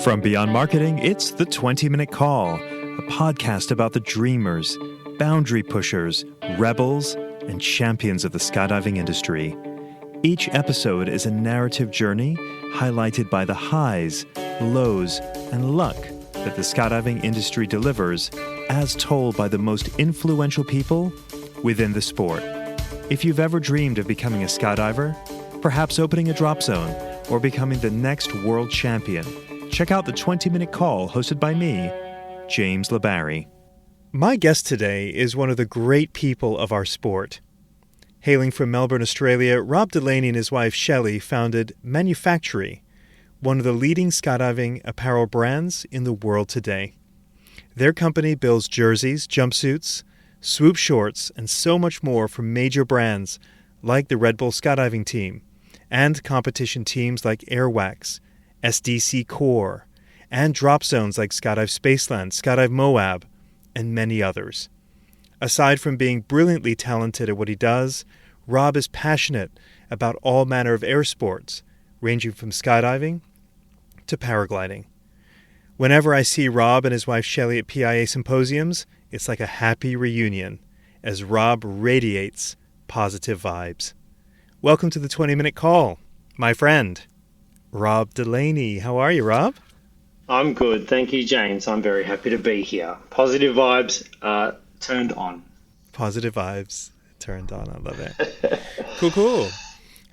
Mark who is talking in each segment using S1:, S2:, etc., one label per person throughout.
S1: From Beyond Marketing, it's the 20-Minute Call, a podcast about the dreamers, boundary pushers, rebels, and champions of the skydiving industry. Each episode is a narrative journey highlighted by the highs, lows, and luck that the skydiving industry delivers, as told by the most influential people within the sport. If you've ever dreamed of becoming a skydiver, perhaps opening a drop zone, or becoming the next world champion, check out the 20-Minute Call hosted by me, James LeBarry. My guest today is one of the great people of our sport. Hailing from Melbourne, Australia, Rob Delaney and his wife Shelley founded Manufactory, one of the leading skydiving apparel brands in the world today. Their company builds jerseys, jumpsuits, swoop shorts, and so much more for major brands like the Red Bull Skydiving Team and competition teams like Airwax, SDC Core, and drop zones like Skydive Spaceland, Skydive Moab, and many others. Aside from being brilliantly talented at what he does, Rob is passionate about all manner of air sports, ranging from skydiving to paragliding. Whenever I see Rob and his wife Shelley at PIA symposiums, it's like a happy reunion, as Rob radiates positive vibes. Welcome to the 20-Minute Call, my friend, Rob Delaney. How are you, Rob?
S2: I'm good. Thank you, James. I'm very happy to be here. Positive vibes turned on.
S1: Positive vibes turned on. I love it. Cool.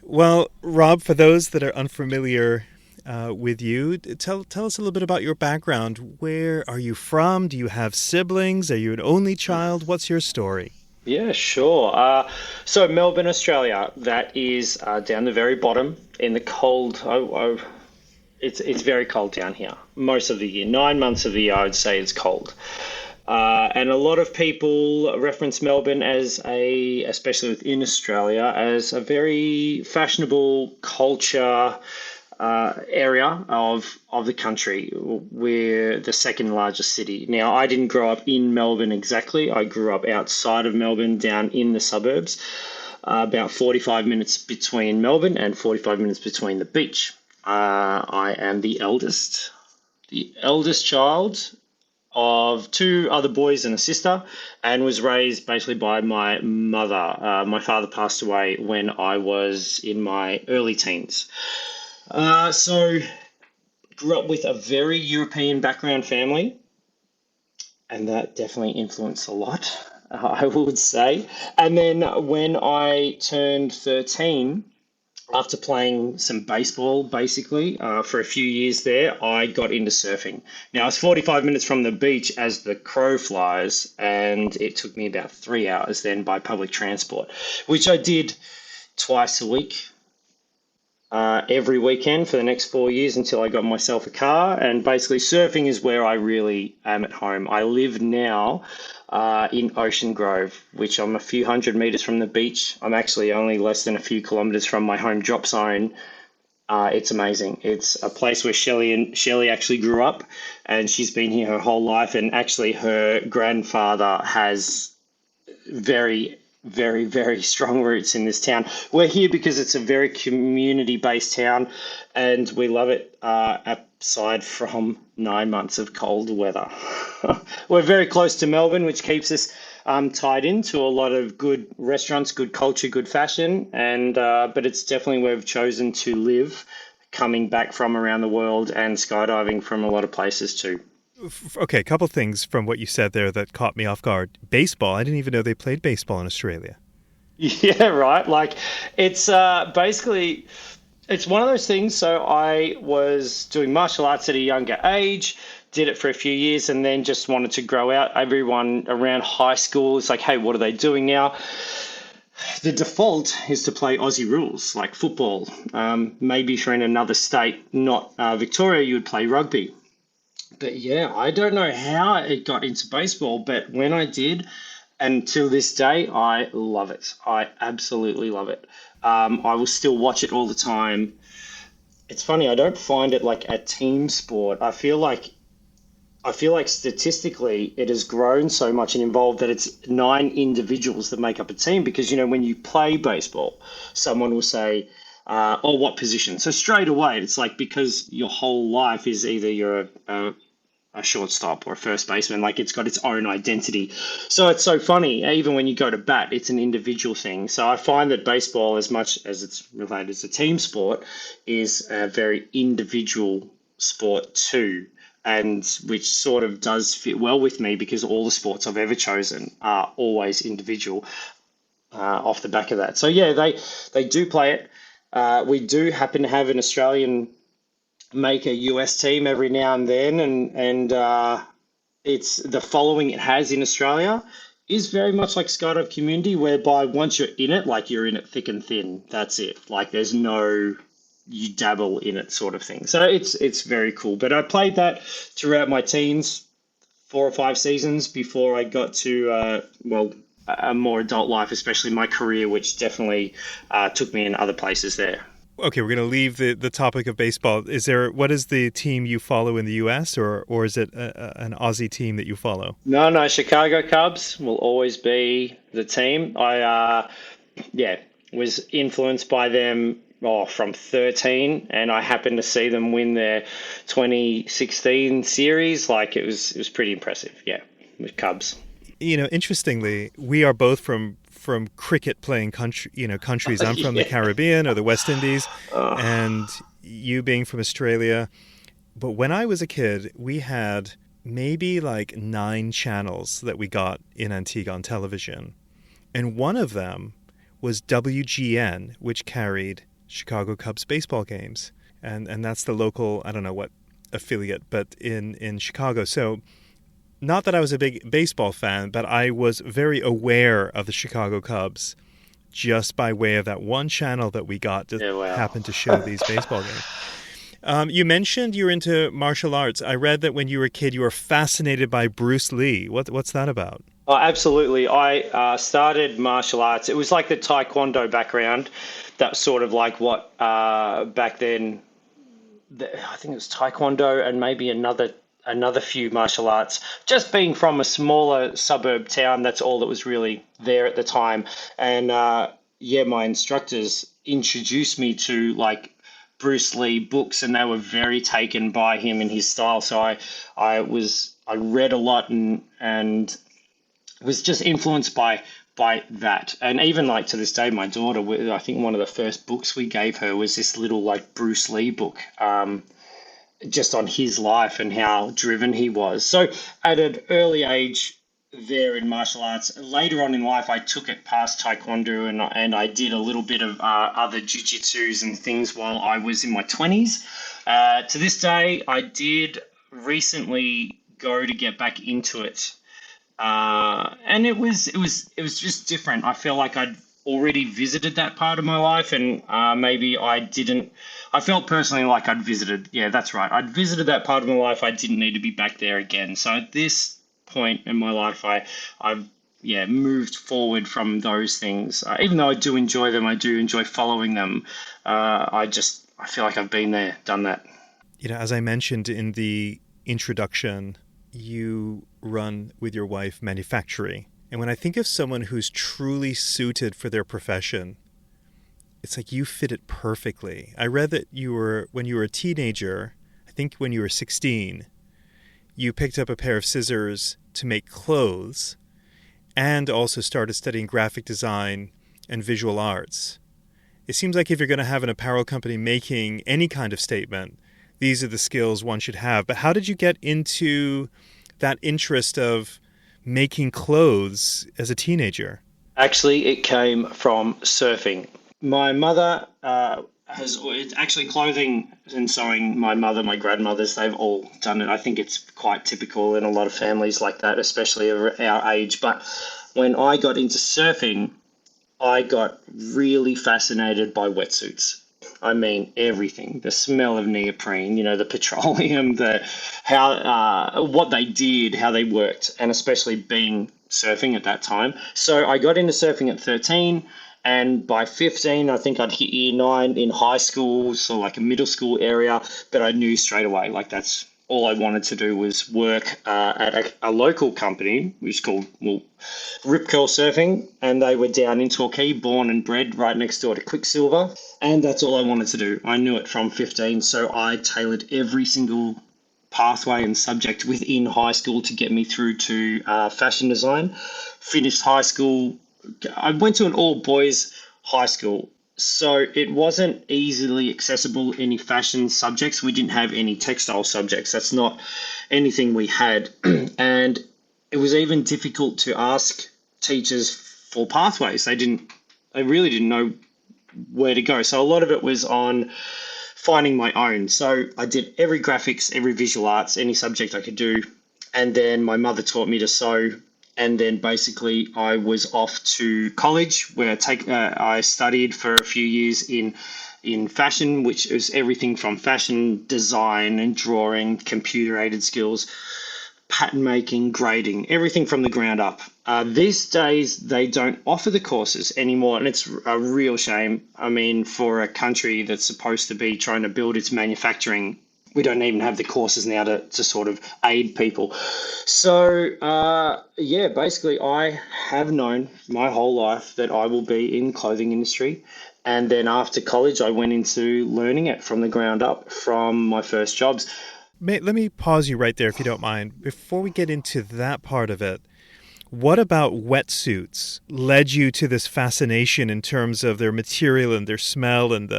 S1: Well, Rob, for those that are unfamiliar with you, tell us a little bit about your background. Where are you from? Do you have siblings? Are you an only child? What's your story?
S2: Yeah, sure. So Melbourne, Australia, that is down the very bottom in the cold. It's very cold down here most of the year. 9 months of the year, I would say it's cold. And a lot of people reference Melbourne especially within Australia, as a very fashionable culture area of the country. We're the second largest city. Now, I didn't grow up in Melbourne exactly. I grew up outside of Melbourne, down in the suburbs, about 45 minutes between Melbourne and 45 minutes between the beach. I am the eldest child of two other boys and a sister, and was raised basically by my mother. My father passed away when I was in my early teens. So grew up with a very European background family, and that definitely influenced a lot, I would say. And then when I turned 13, after playing some baseball, basically, for a few years there, I got into surfing. Now, it's 45 minutes from the beach as the crow flies, and it took me about 3 hours then by public transport, which I did twice a week, every weekend for the next 4 years until I got myself a car. And basically, surfing is where I really am at home. I live now in Ocean Grove, which I'm a few hundred meters from the beach. I'm actually only less than a few kilometers from my home drop zone. It's amazing. It's a place where Shelley actually grew up, and she's been here her whole life. And actually, her grandfather has very, very, very strong roots in this town. We're here because it's a very community-based town, and we love it, aside from 9 months of cold weather. We're very close to Melbourne, which keeps us tied into a lot of good restaurants, good culture, good fashion, and but it's definitely where we've chosen to live, coming back from around the world and skydiving from a lot of places too.
S1: Okay, a couple things from what you said there that caught me off guard. Baseball, I didn't even know they played baseball in Australia.
S2: Yeah, right. Like, it's basically, it's one of those things. So I was doing martial arts at a younger age, did it for a few years, and then just wanted to grow out. Everyone around high school is like, hey, what are they doing now? The default is to play Aussie rules, like football. Maybe if you're in another state, not Victoria, you would play rugby. But yeah, I don't know how it got into baseball, but when I did, and till this day, I love it. I absolutely love it. I will still watch it all the time. It's funny, I don't find it like a team sport. I feel like statistically it has grown so much and evolved that it's 9 individuals that make up a team, because, you know, when you play baseball, someone will say, or what position. So straight away, it's like because your whole life is either you're a shortstop or a first baseman, like it's got its own identity. So it's so funny, even when you go to bat, it's an individual thing. So I find that baseball, as much as it's related as a team sport, is a very individual sport too. And which sort of does fit well with me because all the sports I've ever chosen are always individual off the back of that. So yeah, they do play it. We do happen to have an Australian make a US team every now and then, and it's the following it has in Australia is very much like Skydive community, whereby once you're in it, like you're in it thick and thin. That's it. Like there's no you dabble in it sort of thing. So it's very cool. But I played that throughout my teens, 4 or 5 seasons before I got to a more adult life, especially my career, which definitely took me in other places there.
S1: Okay, we're going to leave the topic of baseball. What is the team you follow in the U.S. or is it an Aussie team that you follow?
S2: No, Chicago Cubs will always be the team. I was influenced by them from 13, and I happened to see them win their 2016 series. Like it was pretty impressive. Yeah, with Cubs.
S1: Interestingly, we are both from cricket playing countries. I'm from the Caribbean or the West Indies, and you being from Australia. But when I was a kid, we had maybe like 9 channels that we got in Antigua on television. And one of them was WGN, which carried Chicago Cubs baseball games. And that's the local, I don't know what affiliate, but in Chicago. So not that I was a big baseball fan, but I was very aware of the Chicago Cubs just by way of that one channel that we got that happened to show these baseball games. You mentioned you're into martial arts. I read that when you were a kid, you were fascinated by Bruce Lee. What's that about?
S2: Oh, absolutely. I started martial arts. It was like the Taekwondo background. That's sort of like what back then, I think it was Taekwondo and maybe another few martial arts. Just being from a smaller suburb town, that's all that was really there at the time. And my instructors introduced me to like Bruce Lee books, and they were very taken by him and his style. So I read a lot and was just influenced by that. And even like to this day, my daughter, I think one of the first books we gave her was this little like Bruce Lee book, just on his life and how driven he was. So at an early age there in martial arts, later on in life, I took it past Taekwondo and I did a little bit of other jiu-jitsus and things while I was in my 20s. To this day, I did recently go to get back into it. And it was just different. I feel like I'd already visited that part of my life, and maybe I felt personally like I'd visited. Yeah, that's right. I'd visited that part of my life. I didn't need to be back there again. So at this point in my life, I've moved forward from those things. Even though I do enjoy them, I do enjoy following them. I feel like I've been there, done that.
S1: As I mentioned in the introduction, you run with your wife Manufactory. And when I think of someone who's truly suited for their profession, it's like you fit it perfectly. I read that when you were a teenager, I think when you were 16, you picked up a pair of scissors to make clothes and also started studying graphic design and visual arts. It seems like if you're going to have an apparel company making any kind of statement, these are the skills one should have. But how did you get into that interest of making clothes as a teenager?
S2: Actually, it came from surfing. My mother it's actually clothing and sewing. My mother, my grandmothers, they've all done it. I think it's quite typical in a lot of families like that, especially our age. But when I got into surfing, I got really fascinated by wetsuits. I mean, everything, the smell of neoprene, the petroleum, what they did, how they worked, and especially being surfing at that time. So I got into surfing at 13, and by 15, I think I'd hit year 9 in high school, so like a middle school area, but I knew straight away, like that's all I wanted to do was work at a local company, which is called Rip Curl Surfing, and they were down in Torquay, born and bred right next door to Quicksilver, and that's all I wanted to do. I knew it from 15, so I tailored every single pathway and subject within high school to get me through to fashion design. Finished high school. I went to an all-boys high school, so it wasn't easily accessible, any fashion subjects. We didn't have any textile subjects. That's not anything we had. And it was even difficult to ask teachers for pathways. They really didn't know where to go. So a lot of it was on finding my own. So I did every graphics, every visual arts, any subject I could do. And then my mother taught me to sew. And then basically I was off to college where I studied for a few years in fashion, which is everything from fashion design and drawing, computer-aided skills, pattern making, grading, everything from the ground up. These days, they don't offer the courses anymore, and it's a real shame. I mean, for a country that's supposed to be trying to build its manufacturing, we don't even have the courses now to sort of aid people. So, basically I have known my whole life that I will be in clothing industry. And then after college, I went into learning it from the ground up from my first jobs.
S1: Let me pause you right there if you don't mind. Before we get into that part of it, what about wetsuits led you to this fascination in terms of their material and their smell and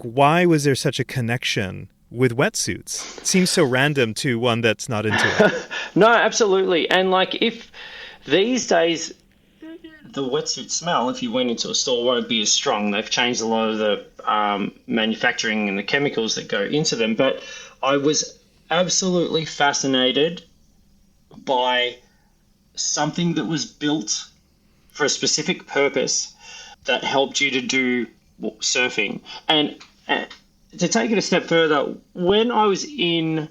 S1: why was there such a connection with wetsuits? It seems so random to one that's not into it.
S2: No, absolutely. And if these days the wetsuit smell, if you went into a store, won't be as strong. They've changed a lot of the manufacturing and the chemicals that go into them. But I was absolutely fascinated by something that was built for a specific purpose that helped you to do surfing. And to take it a step further, when I was in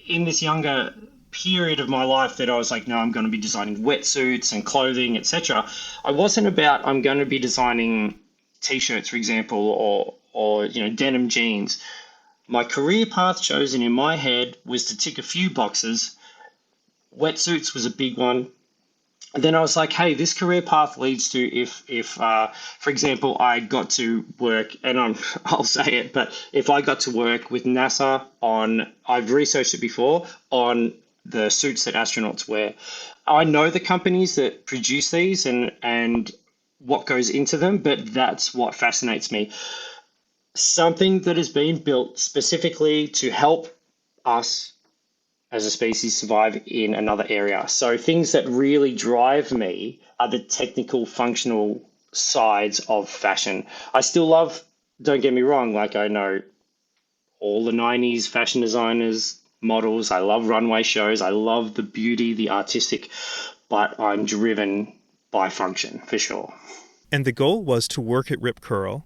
S2: this younger period of my life that I was like, no, I'm going to be designing wetsuits and clothing, etc. I wasn't about I'm going to be designing t-shirts, for example, or denim jeans. My career path chosen in my head was to tick a few boxes. Wetsuits was a big one. And then I was like, hey, this career path leads to if for example, I got to work, and I'll say it, but if I got to work with NASA I've researched it before, on the suits that astronauts wear. I know the companies that produce these and what goes into them, but that's what fascinates me. Something that has been built specifically to help us as a species survive in another area. So things that really drive me are the technical, functional sides of fashion. I still love, don't get me wrong, I know all the 90s fashion designers, models. I love runway shows. I love the beauty, the artistic, but I'm driven by function for sure.
S1: And the goal was to work at Rip Curl,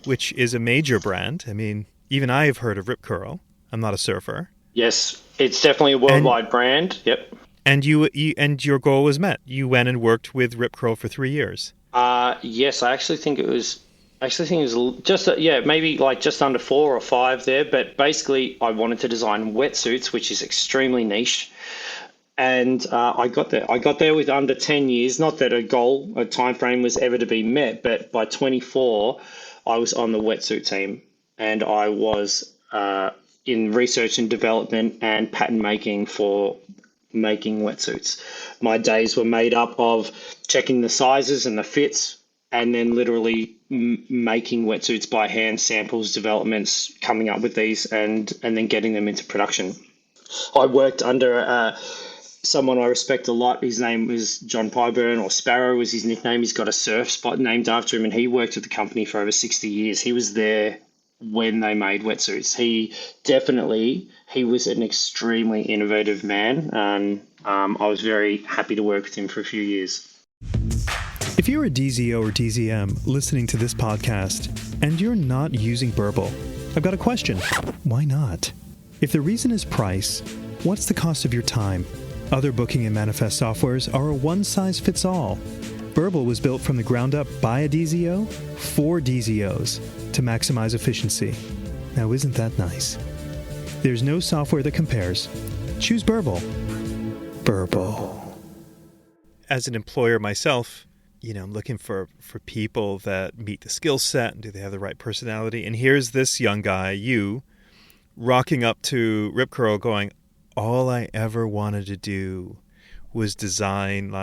S1: which is a major brand. I mean, even I have heard of Rip Curl. I'm not a surfer.
S2: Yes, it's definitely a worldwide brand. Yep.
S1: And your goal was met. You went and worked with Rip Curl for 3 years.
S2: Yes, I actually think it was just maybe just under 4 or 5 there. But basically, I wanted to design wetsuits, which is extremely niche. And I got there. I got there with under 10 years. Not that a time frame was ever to be met, but by 24, I was on the wetsuit team, and I was in research and development and pattern making for making wetsuits. My days were made up of checking the sizes and the fits, and then literally making wetsuits by hand, samples, developments, coming up with these, and then getting them into production. I worked under someone I respect a lot. His name was John Pyburn, or Sparrow was his nickname. He's got a surf spot named after him, and he worked with the company for over 60 years. He was there when they made wetsuits. He was an extremely innovative man, and I was very happy to work with him for a few years.
S1: If you're a DZO or DZM listening to this podcast and you're not using Burble, I've got a question. Why not? If the reason is price, what's the cost of your time? Other booking and manifest softwares are a one-size-fits-all. Burble was built from the ground up by a DZO for DZOs to maximize efficiency. Now, isn't that nice? There's no software that compares. Choose Burble. Burble. As an employer myself, I'm looking for people that meet the skill set and do they have the right personality. And here's this young guy, you, rocking up to Rip Curl going, all I ever wanted to do was design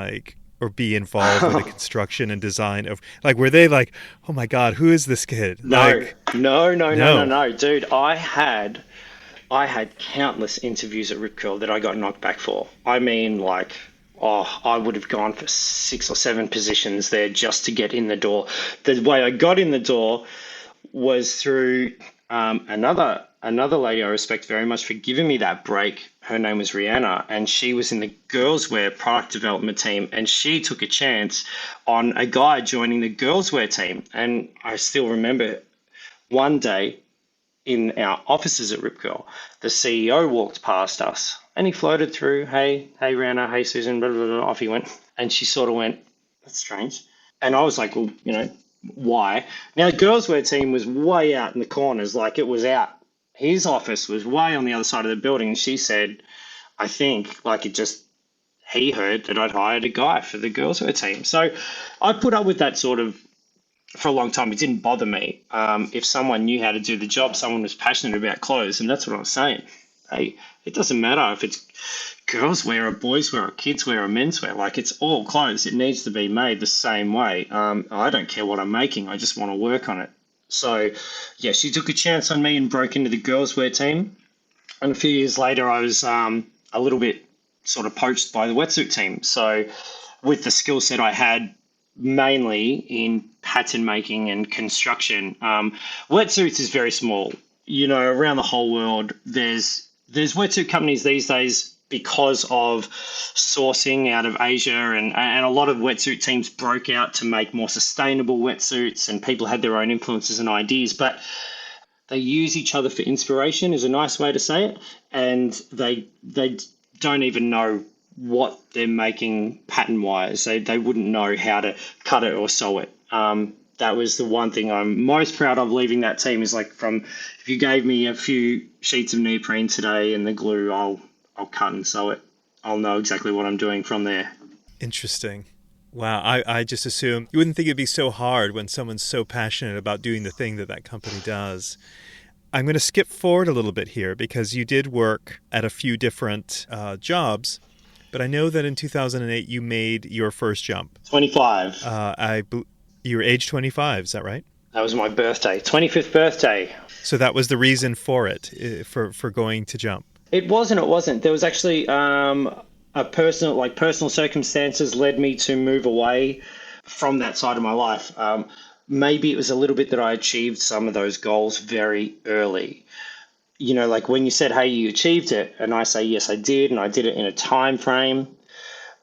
S1: or be involved with the construction and design of were they like, oh my God, who is this kid?
S2: No, dude. I had countless interviews at Rip Curl that I got knocked back for. I mean, I would have gone for 6 or 7 positions there just to get in the door. The way I got in the door was through another lady I respect very much for giving me that break. Her name was Rihanna, and she was in the girls' wear product development team, and she took a chance on a guy joining the girls' wear team. And I still remember one day in our offices at Rip Curl, the CEO walked past us and he floated through, hey Rihanna, hey Susan, blah, blah, blah, off he went. And she sort of went, that's strange. And I was like, well, why? Now, the girls' wear team was way out in the corners, it was out. His office was way on the other side of the building. And she said, I think, he heard that I'd hired a guy for the girls' wear team. So I put up with that sort of for a long time. It didn't bother me. If someone knew how to do the job, someone was passionate about clothes, and that's what I was saying. Hey, it doesn't matter if it's girls wear or boys wear or kids wear or men's wear. It's all clothes. It needs to be made the same way. I don't care what I'm making. I just want to work on it. So, yeah, she took a chance on me and broke into the girls' wear team. And a few years later, I was a little bit sort of poached by the wetsuit team. So with the skill set I had mainly in pattern making and construction, wetsuits is very small. Around the whole world, there's wetsuit companies these days because of sourcing out of Asia, and a lot of wetsuit teams broke out to make more sustainable wetsuits, and people had their own influences and ideas, but they use each other for inspiration is a nice way to say it, and they don't even know what they're making pattern wise. They wouldn't know how to cut it or sew it. That was the one thing I'm most proud of leaving that team is if you gave me a few sheets of neoprene today and the glue, I'll cut and sew it. I'll know exactly what I'm doing from there.
S1: Interesting. Wow. I just assume you wouldn't think it'd be so hard when someone's so passionate about doing the thing that company does. I'm going to skip forward a little bit here because you did work at a few different jobs, but I know that in 2008 you made your first jump.
S2: 25.
S1: You were age 25, is that right?
S2: That was my birthday, 25th birthday.
S1: So that was the reason for it, for going to jump?
S2: It wasn't. There was actually personal circumstances led me to move away from that side of my life. Maybe it was a little bit that I achieved some of those goals very early. When you said, hey, you achieved it, and I say, yes, I did, and I did it in a time frame.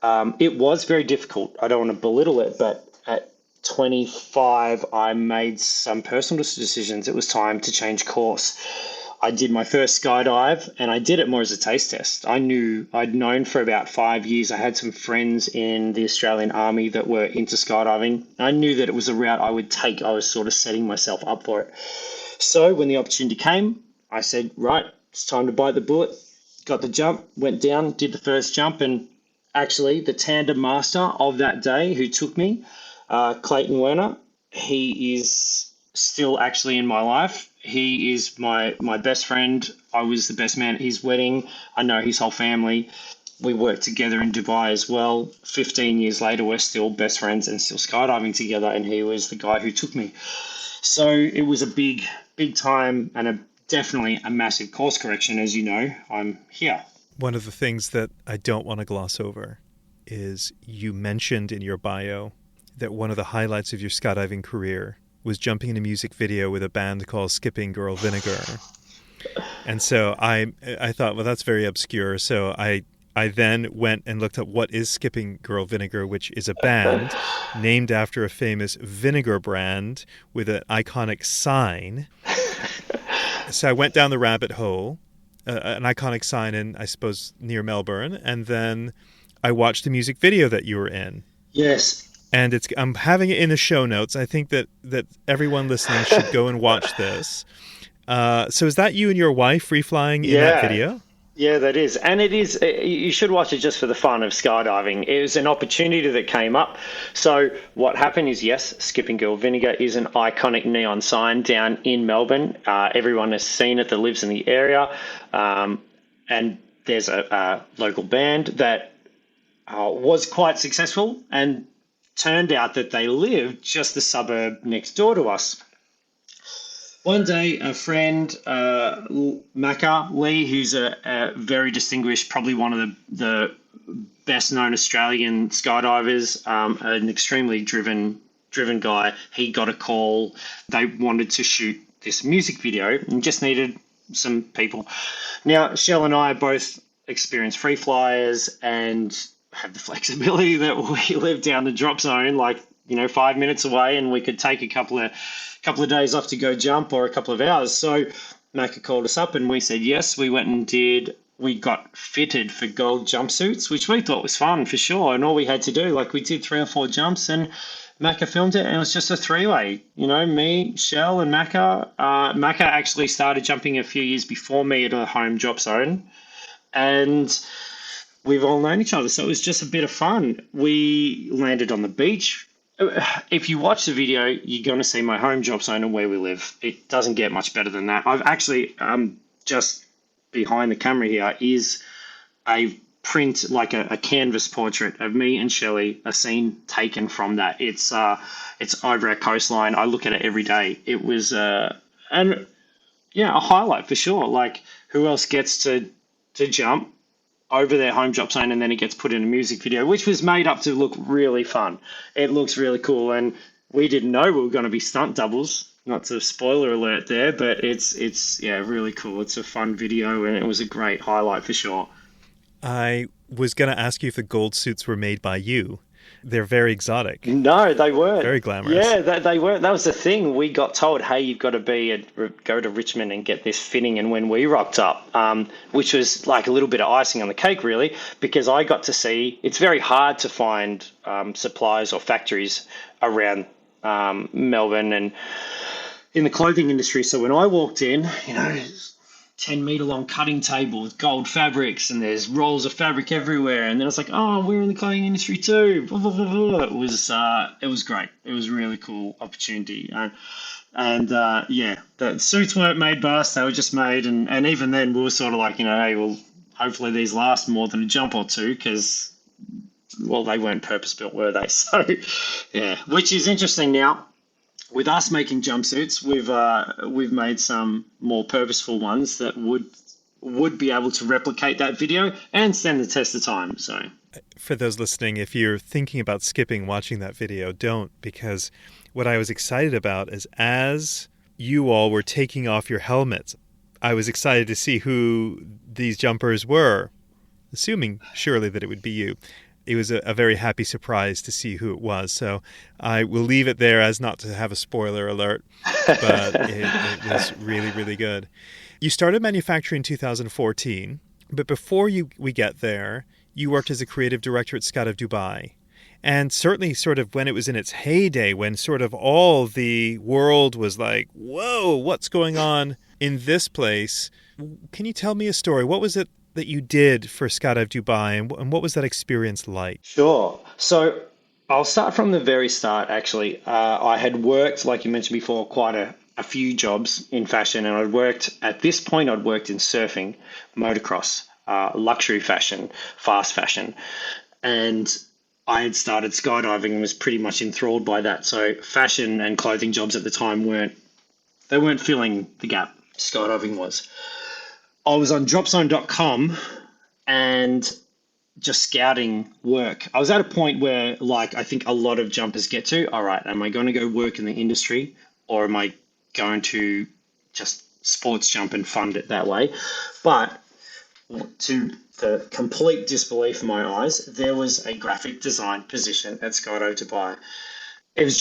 S2: It was very difficult. I don't want to belittle it, but at 25, I made some personal decisions. It was time to change course. I did my first skydive, and I did it more as a taste test. I'd known for about 5 years. I had some friends in the Australian Army that were into skydiving. I knew that it was a route I would take. I was sort of setting myself up for it. So when the opportunity came, I said, right, it's time to bite the bullet. Got the jump, went down, did the first jump, and actually the tandem master of that day who took me, Clayton Werner, he is still actually in my life. He is my best friend. I was the best man at his wedding. I know his whole family. We worked together in Dubai as well. 15 years later, we're still best friends and still skydiving together, and he was the guy who took me. So it was a big time and definitely a massive course correction. As you know, I'm here.
S1: One of the things that I don't want to gloss over is you mentioned in your bio that one of the highlights of your skydiving career was jumping in a music video with a band called Skipping Girl Vinegar. And so I thought, well, that's very obscure. So I then went and looked up what is Skipping Girl Vinegar, which is a band named after a famous vinegar brand with an iconic sign. So I went down the rabbit hole, an iconic sign in, I suppose, near Melbourne. And then I watched the music video that you were in.
S2: Yes.
S1: And I'm having it in the show notes. I think that everyone listening should go and watch this. So is that you and your wife free flying in that
S2: Yeah.
S1: video?
S2: Yeah, that is. And it is, you should watch it just for the fun of skydiving. It was an opportunity that came up. So, what happened is, yes, Skipping Girl Vinegar is an iconic neon sign down in Melbourne. Everyone has seen it that lives in the area. And there's a local band that was quite successful and turned out that they lived just the suburb next door to us. One day, a friend, Macca Lee, who's a very distinguished, probably one of the best known Australian skydivers, an extremely driven guy. He got a call. They wanted to shoot this music video and just needed some people. Now, Shell and I both experienced free flyers and have the flexibility that we live down the drop zone, like 5 minutes away, and we could take a couple of days off to go jump or a couple of hours. So Macca called us up and we said yes. We went and we got fitted for gold jumpsuits, which we thought was fun for sure. And all we had to do, we did 3 or 4 jumps and Macca filmed it, and it was just a 3-way. Me, Shell, and Macca. Macca actually started jumping a few years before me at a home drop zone. And we've all known each other, so it was just a bit of fun. We landed on the beach. If you watch the video, you're going to see my home drop zone and where we live. It doesn't get much better than that. I've actually, just behind the camera here is a print, like a canvas portrait of me and Shelley, a scene taken from that. It's over our coastline. I look at it every day. It was, a highlight for sure. Who else gets to jump over their home drop zone and then it gets put in a music video, which was made up to look really fun. It looks really cool, and we didn't know we were going to be stunt doubles. Not to spoiler alert there, but it's really cool. It's a fun video and it was a great highlight for sure.
S1: I was going to ask you if the gold suits were made by you. They're very exotic.
S2: No, they weren't.
S1: Very glamorous.
S2: Yeah, they weren't. That was the thing. We got told, hey, you've got to go to Richmond and get this fitting. And when we rocked up, which was like a little bit of icing on the cake, really, because I got to see, it's very hard to find suppliers or factories around Melbourne and in the clothing industry. So when I walked in, 10-meter long cutting table with gold fabrics, and there's rolls of fabric everywhere. And then I was like, oh, we're in the clothing industry too. Blah, blah, blah, blah. It was great. It was a really cool opportunity. The suits weren't made by us. They were just made. And even then we were sort of like, hey, well, hopefully these last more than a jump or two, because, well, they weren't purpose-built, were they? So, yeah, which is interesting now. With us making jumpsuits, we've made some more purposeful ones that would be able to replicate that video and stand the test of time. So,
S1: for those listening, if you're thinking about skipping watching that video, don't, because what I was excited about is as you all were taking off your helmets, I was excited to see who these jumpers were, assuming surely that it would be you. It was a very happy surprise to see who it was. So I will leave it there as not to have a spoiler alert, but it was really, really good. You started manufacturing in 2014, but before we get there, you worked as a creative director at Skydive Dubai. And certainly sort of when it was in its heyday, when sort of all the world was like, whoa, what's going on in this place? Can you tell me a story? What was it that you did for Skydive Dubai, and what was that experience like?
S2: Sure. So I'll start from the very start, actually. I had worked, like you mentioned before, quite a few jobs in fashion, and I'd worked in surfing, motocross, luxury fashion, fast fashion, and I had started skydiving and was pretty much enthralled by that. So fashion and clothing jobs at the time weren't filling the gap. Skydiving was. I was on dropzone.com and just scouting work. I was at a point where, I think a lot of jumpers get to, all right, am I going to go work in the industry, or am I going to just sports jump and fund it that way? But to the complete disbelief in my eyes, there was a graphic design position at Skydive Dubai. It was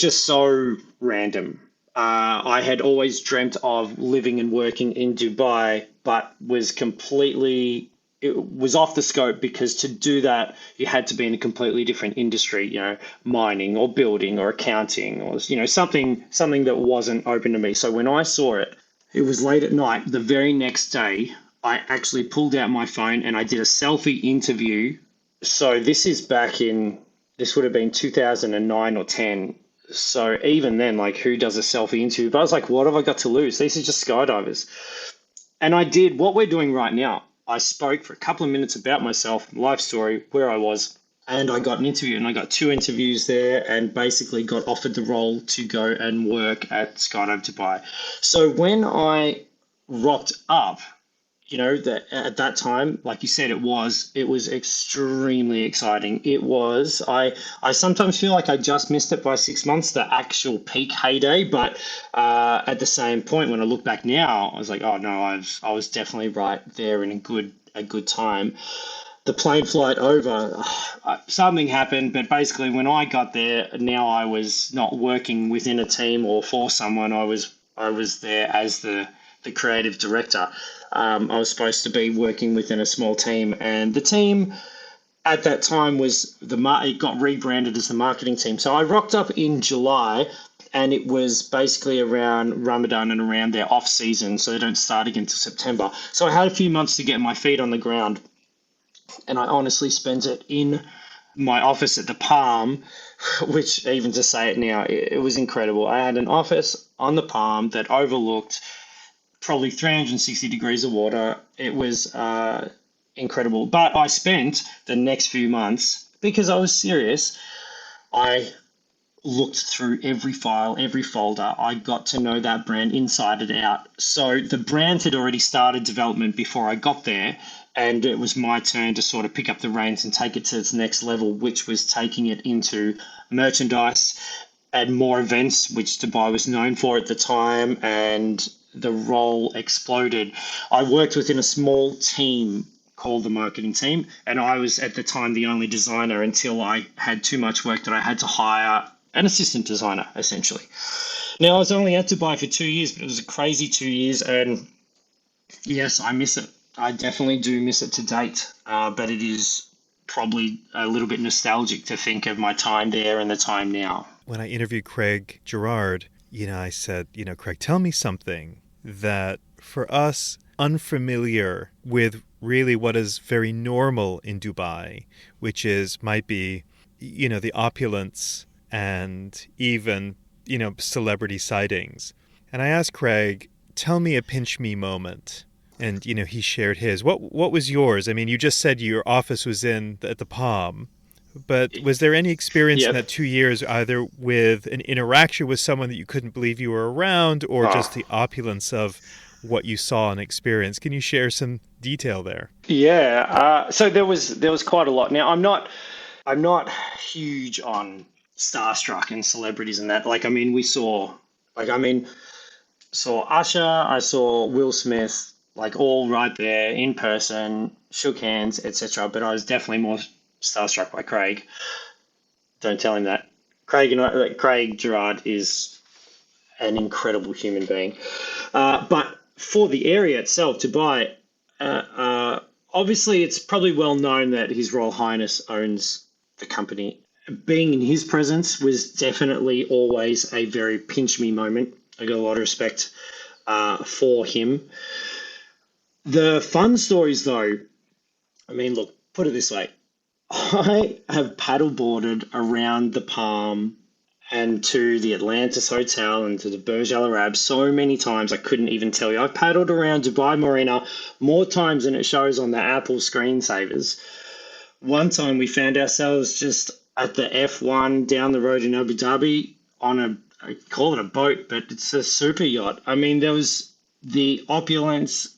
S2: just so random. I had always dreamt of living and working in Dubai, but it was off the scope, because to do that, you had to be in a completely different industry, mining or building or accounting or, something that wasn't open to me. So when I saw it It was late at night. The very next day, I actually pulled out my phone and I did a selfie interview. So this would have been 2009 or 10. So even then, like, who does a selfie interview? But I was like, what have I got to lose? These are just skydivers. And I did what we're doing right now. I spoke for a couple of minutes about myself, life story, where I was, and I got an interview, and I got 2 interviews there and basically got offered the role to go and work at Skydive Dubai. So when I rocked up, at that time, like you said, it was extremely exciting. I sometimes feel like I just missed it by 6 months, the actual peak heyday. But at the same point, when I look back now, I was like, oh no, I was definitely right there in a good time. The plane flight over, something happened, but basically when I got there, now I was not working within a team or for someone. I was there as the creative director. I was supposed to be working within a small team, and the team at that time it got rebranded as the marketing team. So I rocked up in July, and it was basically around Ramadan and around their off season, so they don't start again until September. So I had a few months to get my feet on the ground, and I honestly spent it in my office at the Palm, which, even to say it now, it was incredible. I had an office on the Palm that overlooked probably 360 degrees of water. It was incredible. But I spent the next few months, because I was serious, I looked through every file, every folder. I got to know that brand inside and out. So the brand had already started development before I got there, and it was my turn to sort of pick up the reins and take it to its next level, which was taking it into merchandise and more events, which Dubai was known for at the time, and the role exploded. I worked within a small team called the marketing team, and I was at the time the only designer until I had too much work that I had to hire an assistant designer, essentially. Now, I was only at Dubai for 2 years, but it was a crazy 2 years, and yes, I miss it. I definitely do miss it to date, but it is probably a little bit nostalgic to think of my time there and the time now.
S1: When I interviewed Craig Gerard, I said, Craig, tell me something that for us unfamiliar with really what is very normal in Dubai, which might be, the opulence and even, celebrity sightings. And I asked Craig, tell me a pinch me moment. And, he shared his. What was yours? I mean, you just said your office was at the Palm. But was there any experience in that 2 years, either with an interaction with someone that you couldn't believe you were around, or just the opulence of what you saw and experienced? Can you share some detail there?
S2: Yeah. So there was quite a lot. Now, I'm not huge on starstruck and celebrities and that. Saw Usher, I saw Will Smith, all right there in person, shook hands, etc. But I was definitely more starstruck by Craig. Don't tell him that. Craig Gerard is an incredible human being. But for the area itself, Dubai, obviously it's probably well known that His Royal Highness owns the company. Being in his presence was definitely always a very pinch me moment. I got a lot of respect for him. The fun stories, though, look, put it this way. I have paddleboarded around the Palm and to the Atlantis Hotel and to the Burj Al Arab so many times I couldn't even tell you. I've paddled around Dubai Marina more times than it shows on the Apple screensavers. One time we found ourselves just at the F1 down the road in Abu Dhabi on I call it a boat, but it's a super yacht. There was the opulence.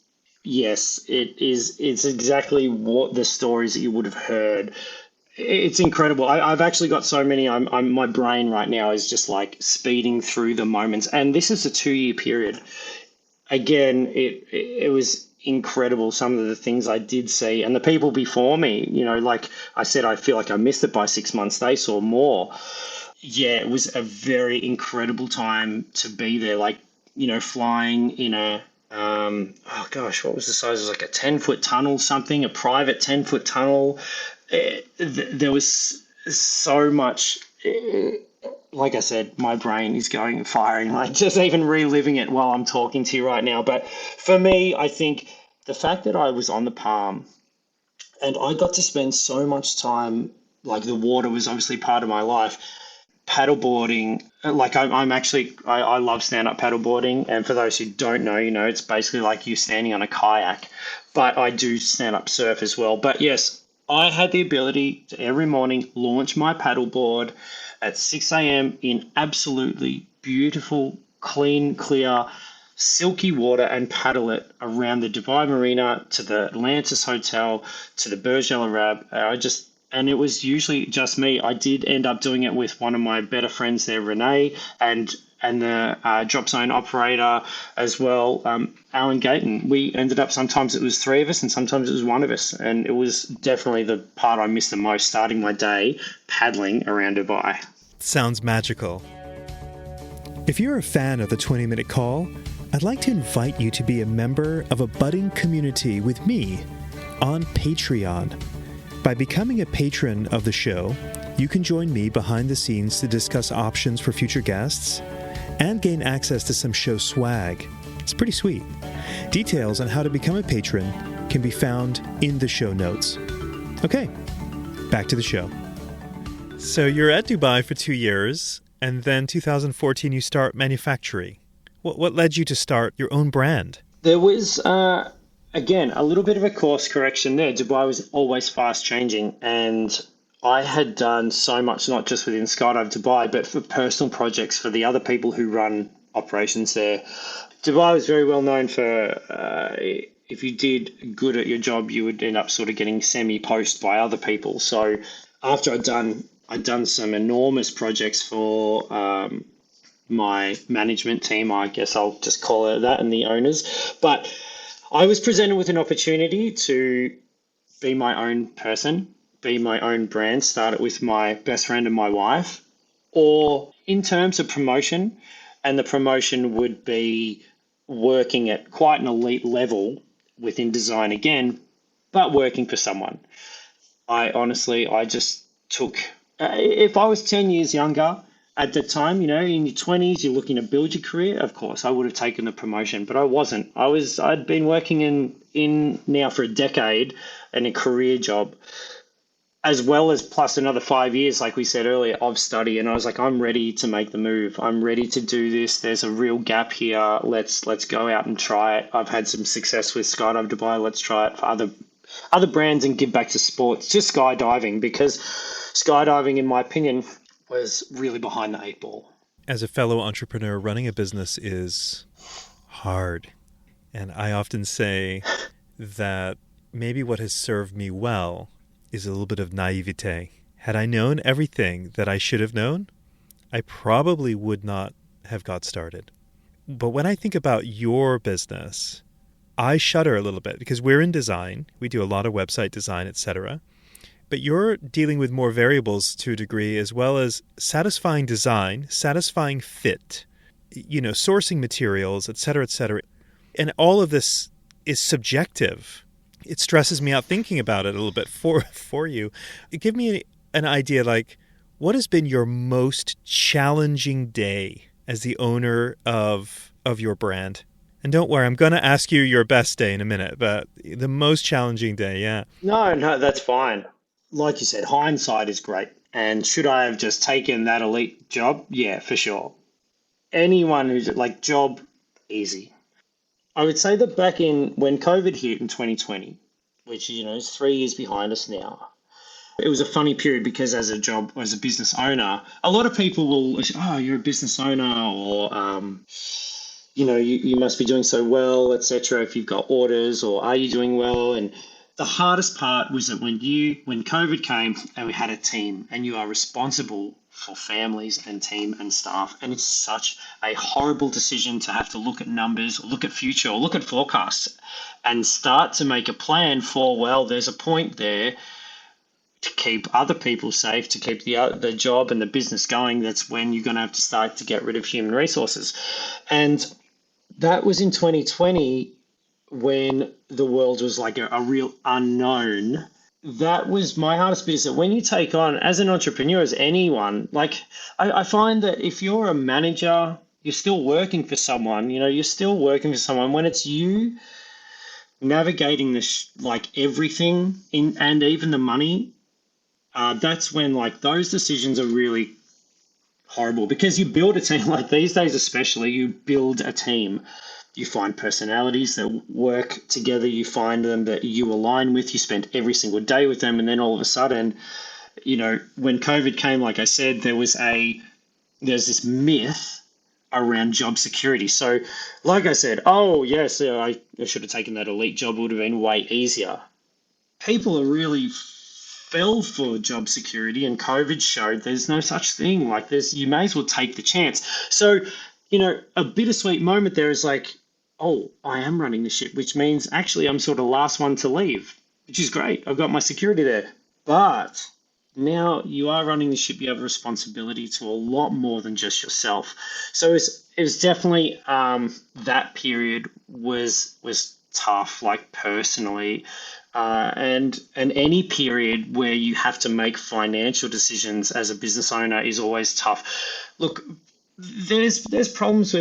S2: Yes, it is. It's exactly what the stories that you would have heard. It's incredible. I've actually got so many. My brain right now is just speeding through the moments. And this is a 2-year period. Again, it was incredible. Some of the things I did see, and the people before me. Like I said, I feel like I missed it by 6 months. They saw more. Yeah, it was a very incredible time to be there. Flying in a what was the size? It was like a 10-foot tunnel, something, a private 10-foot tunnel. There was so much like I said, my brain is going firing, like just even reliving it while I'm talking to you right now. But for me, I think the fact that I was on the Palm and I got to spend so much time, like the water was obviously part of my life, paddleboarding. Like I'm actually, I love stand-up paddleboarding. And for those who don't know, it's basically like you standing on a kayak, but I do stand-up surf as well. But yes, I had the ability to every morning launch my paddleboard at 6 a.m. in absolutely beautiful, clean, clear, silky water and paddle it around the Dubai Marina to the Atlantis Hotel to the Burj Al Arab. And it was usually just me. I did end up doing it with one of my better friends there, Renee, and the drop zone operator as well, Alan Gayton. We ended up, sometimes it was three of us and sometimes it was one of us. And it was definitely the part I missed the most, starting my day paddling around Dubai.
S1: Sounds magical. If you're a fan of the 20-Minute Call, I'd like to invite you to be a member of a budding community with me on Patreon. By becoming a patron of the show, you can join me behind the scenes to discuss options for future guests and gain access to some show swag. It's pretty sweet. Details on how to become a patron can be found in the show notes. Okay, back to the show. So you're at Dubai for 2 years, and then 2014 you start Manufactory. What led you to start your own brand?
S2: There was, again, a little bit of a course correction there. Dubai was always fast changing, and I had done so much, not just within Skydive Dubai, but for personal projects for the other people who run operations there. Dubai was very well known for, if you did good at your job, you would end up sort of getting semi-post by other people. So after I'd done some enormous projects for my management team, I guess I'll just call it that, and the owners. But I was presented with an opportunity to be my own person, be my own brand, start it with my best friend and my wife, or in terms of promotion, and the promotion would be working at quite an elite level within design again, but working for someone. I just took, if I was 10 years younger, at the time, in your 20s, you're looking to build your career. Of course, I would have taken the promotion, but I wasn't. I'd been working in now for a decade in a career job, as well as plus another 5 years, like we said earlier, of study. And I was like, I'm ready to make the move. I'm ready to do this. There's a real gap here. Let's go out and try it. I've had some success with Skydive Dubai. Let's try it for other brands and give back to sports, just skydiving, because skydiving, in my opinion, was really behind the eight ball.
S1: As a fellow entrepreneur, running a business is hard. And I often say that maybe what has served me well is a little bit of naivete. Had I known everything that I should have known, I probably would not have got started. But when I think about your business, I shudder a little bit because we're in design. We do a lot of website design, etc. But you're dealing with more variables to a degree, as well as satisfying design, satisfying fit, sourcing materials, et cetera, and all of this is subjective. It stresses me out thinking about it a little bit for you. Give me an idea, like, what has been your most challenging day as the owner of your brand? And don't worry, I'm going to ask you your best day in a minute, but the most challenging day, yeah.
S2: No, that's fine. Like you said, hindsight is great. And should I have just taken that elite job? Yeah, for sure. Anyone who's like job, easy. I would say that back in when COVID hit in 2020, which is 3 years behind us now, it was a funny period because as a business owner, a lot of people will, oh, you're a business owner, or, you must be doing so well, etc. if you've got orders, or are you doing well? And the hardest part was that when COVID came and we had a team and you are responsible for families and team and staff, and it's such a horrible decision to have to look at numbers or look at future or look at forecasts and start to make a plan for, well, there's a point there to keep other people safe, to keep the job and the business going. That's when you're going to have to start to get rid of human resources. And that was in 2020, when the world was like a real unknown. that was my hardest bit is that when you take on, as an entrepreneur, as anyone, like I find that if you're a manager, you're still working for someone, you're still working for someone. When it's you navigating this, like everything in, and even the money, that's when like those decisions are really horrible because you build a team like these days, especially you build a team. You find personalities that work together. You find them that you align with. You spend every single day with them. And then all of a sudden, when COVID came, like I said, there's this myth around job security. So, like I said, oh, yes, I should have taken that elite job. It would have been way easier. People are really fell for job security, and COVID showed there's no such thing. Like you may as well take the chance. So, a bittersweet moment there is like, oh, I am running the ship, which means actually I'm sort of the last one to leave, which is great. I've got my security there. But now you are running the ship, you have a responsibility to a lot more than just yourself. So it was definitely that period was tough, like personally, and any period where you have to make financial decisions as a business owner is always tough. Look, there's problems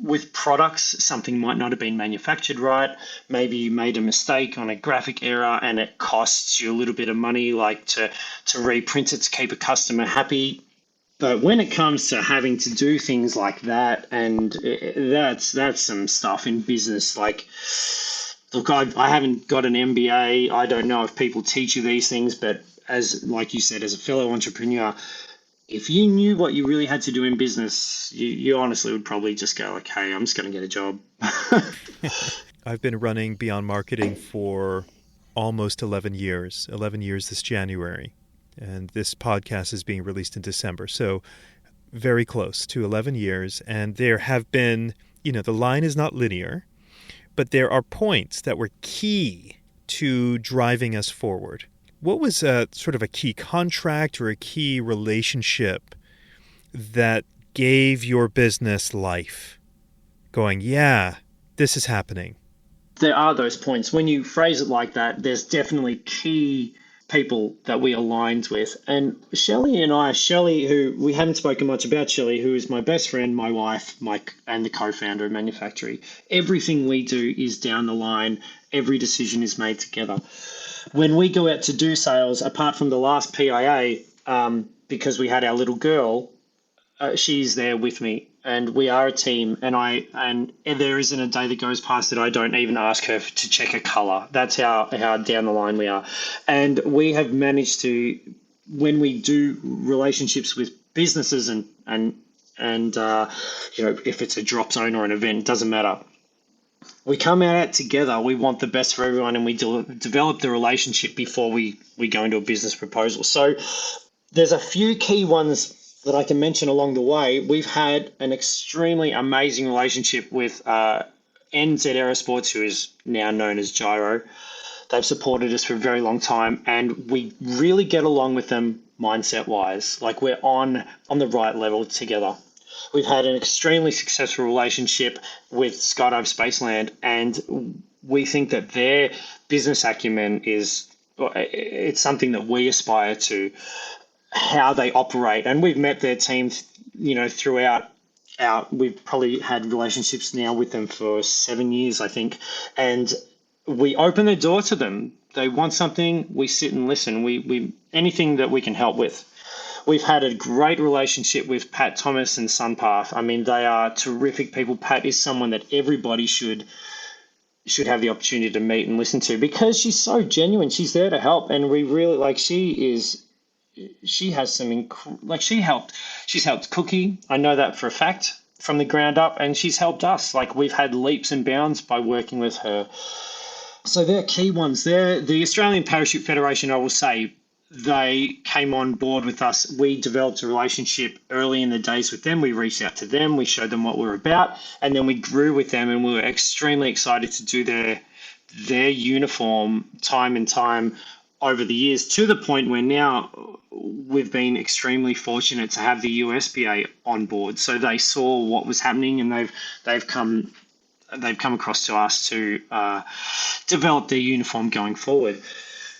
S2: with products. Something might not have been manufactured right. Maybe you made a mistake on a graphic error and it costs you a little bit of money, like to reprint it to keep a customer happy. But when it comes to having to do things like that, and that's some stuff in business. Like, look, I haven't got an MBA. I don't know if people teach you these things, but like you said, as a fellow entrepreneur, if you knew what you really had to do in business, you honestly would probably just go like, hey, I'm just going to get a job.
S1: I've been running Beyond Marketing for almost 11 years this January. And this podcast is being released in December. So very close to 11 years. And there have been, the line is not linear, but there are points that were key to driving us forward. What was sort of a key contract or a key relationship that gave your business life? Going, yeah, this is happening.
S2: There are those points. When you phrase it like that, there's definitely key people that we aligned with. And Shelley, who we haven't spoken much about, Shelley, who is my best friend, my wife, Mike, and the co-founder of Manufactory. Everything we do is down the line. Every decision is made together. When we go out to do sales, apart from the last PIA, because we had our little girl, she's there with me, and we are a team. And there isn't a day that goes past that I don't even ask her to check a color. That's how down the line we are. And we have managed to, when we do relationships with businesses and if it's a drop zone or an event, it doesn't matter. We come at it together. We want the best for everyone, and we develop the relationship before we go into a business proposal. So there's a few key ones that I can mention along the way. We've had an extremely amazing relationship with NZ Aerosports, who is now known as Gyro. They've supported us for a very long time, and we really get along with them mindset-wise. Like, we're on the right level together. We've had an extremely successful relationship with Skydive Spaceland, and we think that their business acumen it's something that we aspire to, how they operate. And we've met their team, throughout we've probably had relationships now with them for 7 years, I think. And we open the door to them. They want something, we sit and listen. We anything that we can help with. We've had a great relationship with Pat Thomas and Sunpath. I mean, they are terrific people. Pat is someone that everybody should have the opportunity to meet and listen to, because she's so genuine. She's there to help, and we really she has some she's helped Cookie. I know that for a fact from the ground up, and she's helped us. Like, we've had leaps and bounds by working with her. So they're key ones. They're the Australian Parachute Federation, I will say. They came on board with us. We developed a relationship early in the days with them. We reached out to them. We showed them what we're about, and then we grew with them, and we were extremely excited to do their uniform time and time over the years, to the point where now we've been extremely fortunate to have the USPA on board. So they saw what was happening, and they've come across to us to develop their uniform going forward.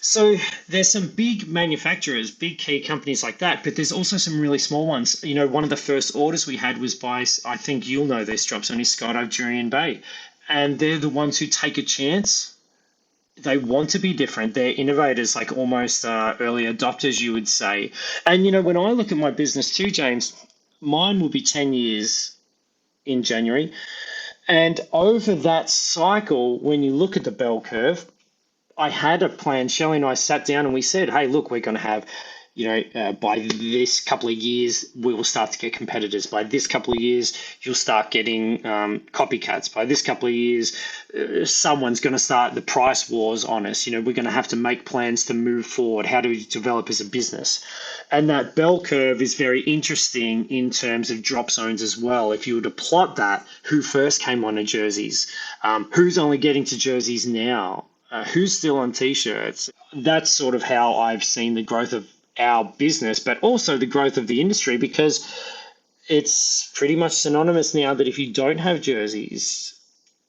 S2: So there's some big manufacturers, big key companies like that, but there's also some really small ones. One of the first orders we had was by, I think you'll know this, Drops only Skydive Jurien Bay. And they're the ones who take a chance. They want to be different. They're innovators, like almost early adopters, you would say. And, when I look at my business too, James, mine will be 10 years in January. And over that cycle, when you look at the bell curve, I had a plan. Shelley and I sat down and we said, hey, look, we're going to have, by this couple of years, we will start to get competitors. By this couple of years, you'll start getting copycats. By this couple of years, someone's going to start the price wars on us. We're going to have to make plans to move forward. How do we develop as a business? And that bell curve is very interesting in terms of drop zones as well. If you were to plot that, who first came on to jerseys, who's only getting to jerseys now, who's still on t-shirts. That's sort of how I've seen the growth of our business, but also the growth of the industry, because it's pretty much synonymous now that if you don't have jerseys,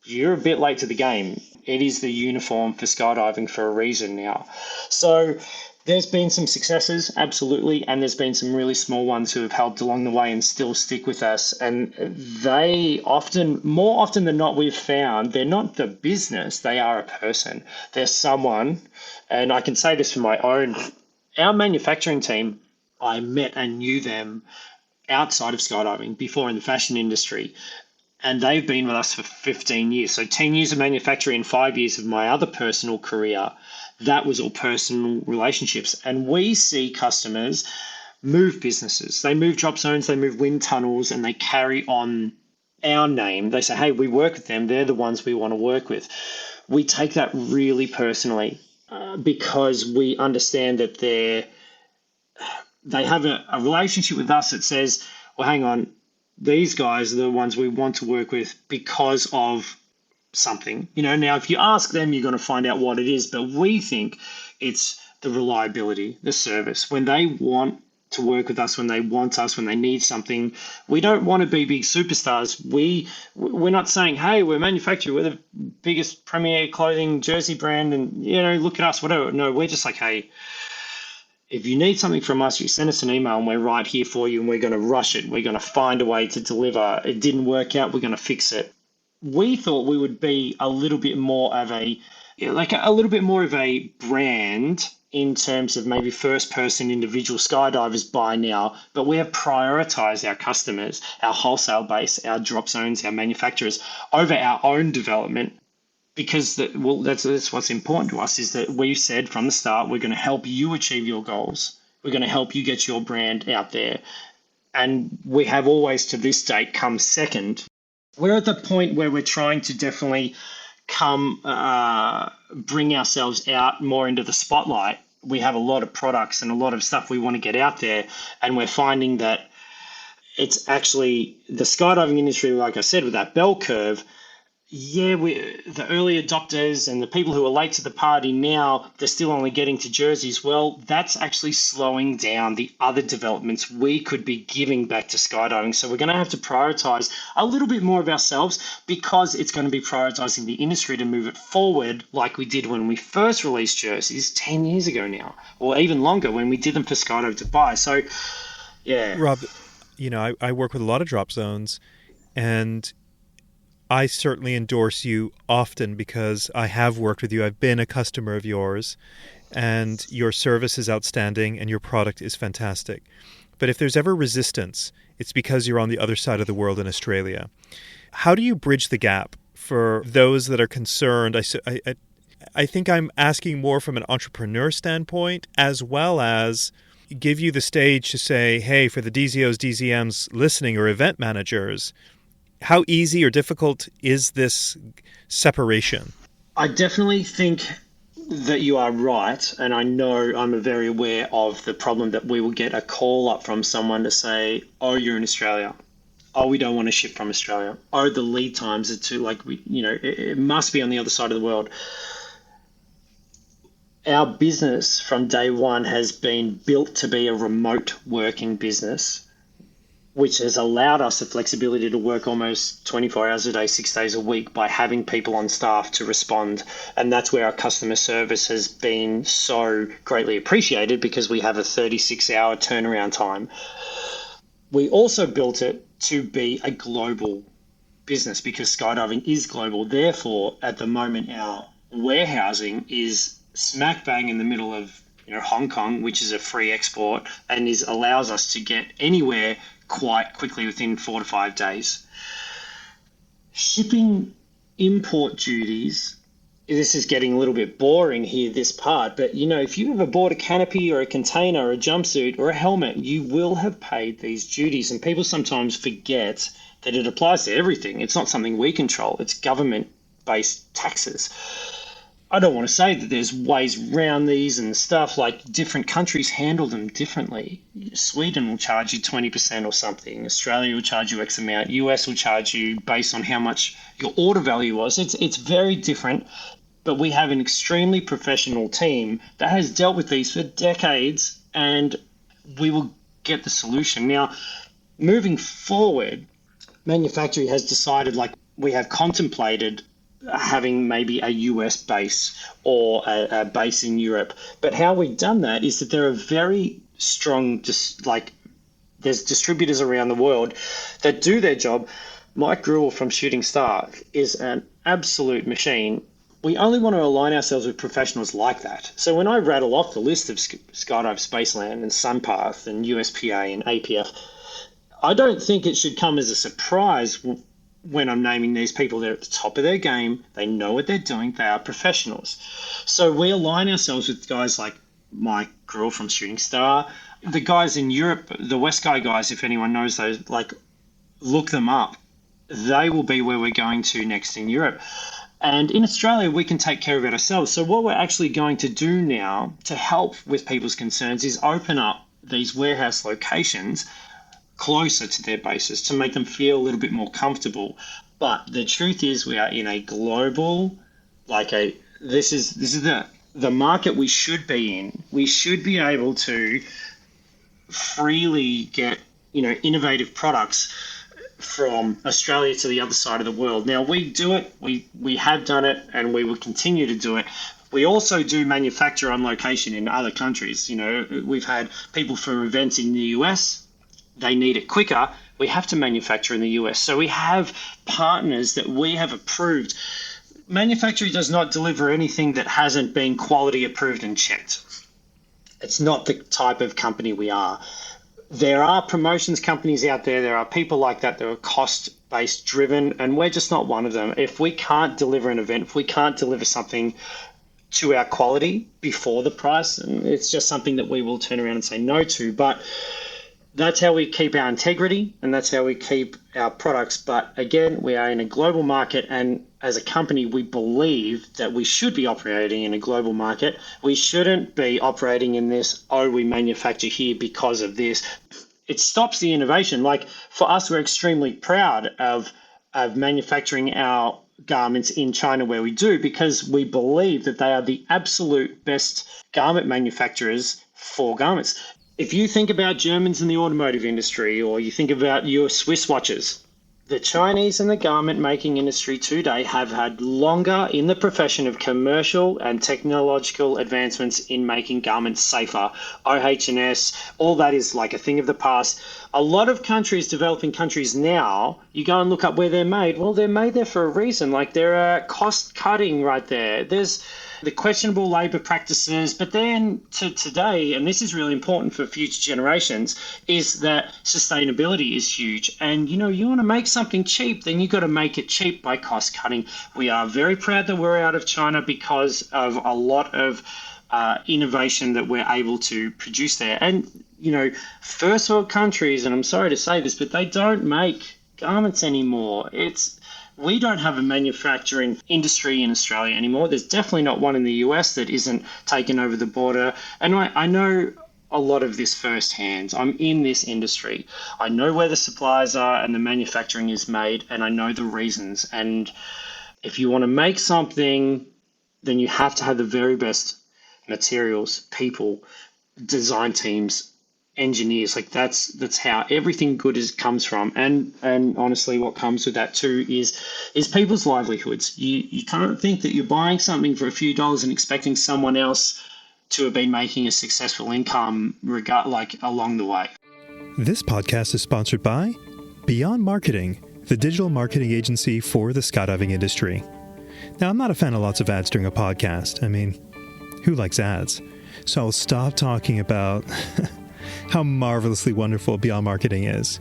S2: you're a bit late to the game. It is the uniform for skydiving for a reason now. So there's been some successes, absolutely, and there's been some really small ones who have helped along the way and still stick with us. And they often, more often than not, we've found they're not the business, they are a person. They're someone, and I can say this for my own, our manufacturing team, I met and knew them outside of skydiving, before in the fashion industry. And they've been with us for 15 years. So 10 years of manufacturing and 5 years of my other personal career. That was all personal relationships. And we see customers move businesses. They move drop zones, they move wind tunnels, and they carry on our name. They say, hey, we work with them. They're the ones we want to work with. We take that really personally because we understand that they have a relationship with us that says, well, hang on, these guys are the ones we want to work with because of something. Now if you ask them, you're going to find out what it is, but we think it's the reliability, the service. When they want to work with us, when they want us, when they need something, we don't want to be big superstars. We're not saying, hey, we're manufacturer, we're the biggest premier clothing jersey brand, and look at us, whatever. No, we're just like, hey, if you need something from us, you send us an email and we're right here for you, and we're going to rush it. We're going to find a way to deliver. It didn't work out, we're going to fix it. We thought we would be a little bit more of a brand in terms of maybe first person individual skydivers by now, but we have prioritized our customers, our wholesale base, our drop zones, our manufacturers over our own development. Because that's what's important to us, is that we've said from the start, we're going to help you achieve your goals. We're going to help you get your brand out there. And we have always to this date come second. We're at the point where we're trying to definitely bring ourselves out more into the spotlight. We have a lot of products and a lot of stuff we want to get out there. And we're finding that it's actually the skydiving industry, like I said, with that bell curve. Yeah, the early adopters and the people who are late to the party now, they're still only getting to jerseys. Well, that's actually slowing down the other developments we could be giving back to skydiving. So we're going to have to prioritize a little bit more of ourselves, because it's going to be prioritizing the industry to move it forward, like we did when we first released jerseys 10 years ago now, or even longer when we did them for Skydive Dubai. So, yeah.
S1: Rob, I work with a lot of drop zones, and I certainly endorse you often because I have worked with you. I've been a customer of yours, and your service is outstanding and your product is fantastic. But if there's ever resistance, it's because you're on the other side of the world in Australia. How do you bridge the gap for those that are concerned? I think I'm asking more from an entrepreneur standpoint, as well as give you the stage to say, hey, for the DZOs, DZMs listening, or event managers, how easy or difficult is this separation?
S2: I definitely think that you are right. And I know I'm very aware of the problem that we will get a call up from someone to say, oh, you're in Australia. Oh, we don't want to ship from Australia. Oh, the lead times are too, it must be on the other side of the world. Our business from day one has been built to be a remote working business. which has allowed us the flexibility to work almost 24 hours a day, 6 days a week by having people on staff to respond. And that's where our customer service has been so greatly appreciated, because we have a 36-hour turnaround time. We also built it to be a global business because skydiving is global. Therefore, at the moment, our warehousing is smack bang in the middle of Hong Kong, which is a free export and allows us to get anywhere quite quickly within 4 to 5 days. Shipping import duties, this is getting a little bit boring here, this part, but if you ever bought a canopy or a container or a jumpsuit or a helmet, you will have paid these duties. And people sometimes forget that it applies to everything. It's not something we control. It's government-based taxes. I don't want to say that there's ways around these and stuff, like different countries handle them differently. Sweden will charge you 20% or something. Australia will charge you X amount. US will charge you based on how much your order value was. It's very different, but we have an extremely professional team that has dealt with these for decades, and we will get the solution. Now, moving forward, Manufactory has decided, we have contemplated having maybe a US base or a base in Europe. But how we've done that is that there are very strong, there's distributors around the world that do their job. Mike Gruel from Shooting Star is an absolute machine. We only want to align ourselves with professionals like that. So when I rattle off the list of Skydive Spaceland and SunPath and USPA and APF, I don't think it should come as a surprise when I'm naming these people. They're at the top of their game. They know what they're doing. They are professionals. So we align ourselves with guys like Mike Gruel from Shooting Star. The guys in Europe, the Westguy guys, if anyone knows those, look them up. They will be where we're going to next in Europe. And in Australia, we can take care of it ourselves. So what we're actually going to do now to help with people's concerns is open up these warehouse locations closer to their bases to make them feel a little bit more comfortable. But the truth is, we are in a global, this is the market we should be in. We should be able to freely get, innovative products from Australia to the other side of the world. Now, we do it, we have done it, and we will continue to do it. We also do manufacture on location in other countries. We've had people for events in the US. They need it quicker. We have to manufacture in the US. So we have partners that we have approved. Manufactory does not deliver anything that hasn't been quality approved and checked. It's not the type of company we are. There are promotions companies out there. There are people like that are cost-based driven, and we're just not one of them. If we can't deliver an event, if we can't deliver something to our quality before the price, and it's just something that we will turn around and say no to. But that's how we keep our integrity, and that's how we keep our products. But again, we are in a global market, and as a company, we believe that we should be operating in a global market. We shouldn't be operating in this, we manufacture here because of this. It stops the innovation. For us, we're extremely proud of manufacturing our garments in China where we do, because we believe that they are the absolute best garment manufacturers for garments. If you think about Germans in the automotive industry, or you think about your Swiss watches, the Chinese in the garment making industry today have had longer in the profession of commercial and technological advancements in making garments safer. OH&S, all that is like a thing of the past. A lot of countries, developing countries now, you go and look up where they're made. Well, they're made there for a reason. There are cost cutting right there. There's the questionable labor practices, but then to today, and this is really important for future generations, is that sustainability is huge. And you want to make something cheap, then you've got to make it cheap by cost cutting. We are very proud that we're out of China because of a lot of innovation that we're able to produce there. And first world countries, and I'm sorry to say this, but they don't make garments anymore. We don't have a manufacturing industry in Australia anymore. There's definitely not one in the US that isn't taken over the border. And I know a lot of this firsthand. I'm in this industry. I know where the suppliers are and the manufacturing is made, and I know the reasons. And if you want to make something, then you have to have the very best materials, people, design teams, engineers. Like that's how everything good comes from. And honestly, what comes with that too is people's livelihoods. You can't think that you're buying something for a few dollars and expecting someone else to have been making a successful income along the way.
S1: This podcast is sponsored by Beyond Marketing, the digital marketing agency for the skydiving industry. Now, I'm not a fan of lots of ads during a podcast. I mean, who likes ads? So I'll stop talking about how marvelously wonderful Beyond Marketing is.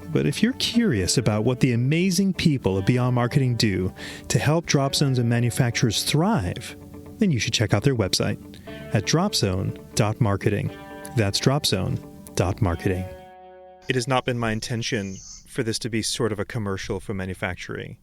S1: But if you're curious about what the amazing people of Beyond Marketing do to help drop zones and manufacturers thrive, then you should check out their website at dropzone.marketing. That's dropzone.marketing. It has not been my intention for this to be sort of a commercial for manufacturing.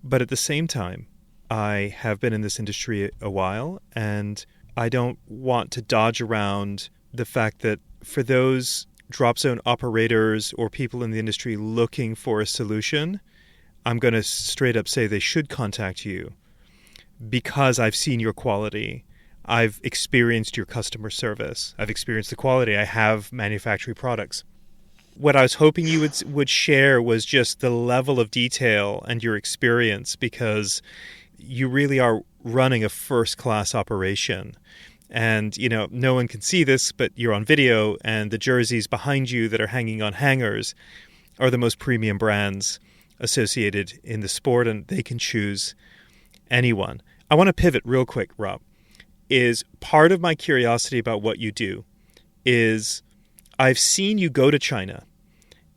S1: But at the same time, I have been in this industry a while, and I don't want to dodge around the fact that for those drop zone operators or people in the industry looking for a solution, I'm going to straight up say they should contact you because I've seen your quality. I've experienced your customer service. I've experienced the quality. I have manufacturing products. What I was hoping you would share was just the level of detail and your experience, because you really are running a first-class operation. And, you know, no one can see this, but you're on video, and the jerseys behind you that are hanging on hangers are the most premium brands associated in the sport, and they can choose anyone. I want to pivot real quick, Rob. Is part of my curiosity about what you do is I've seen you go to China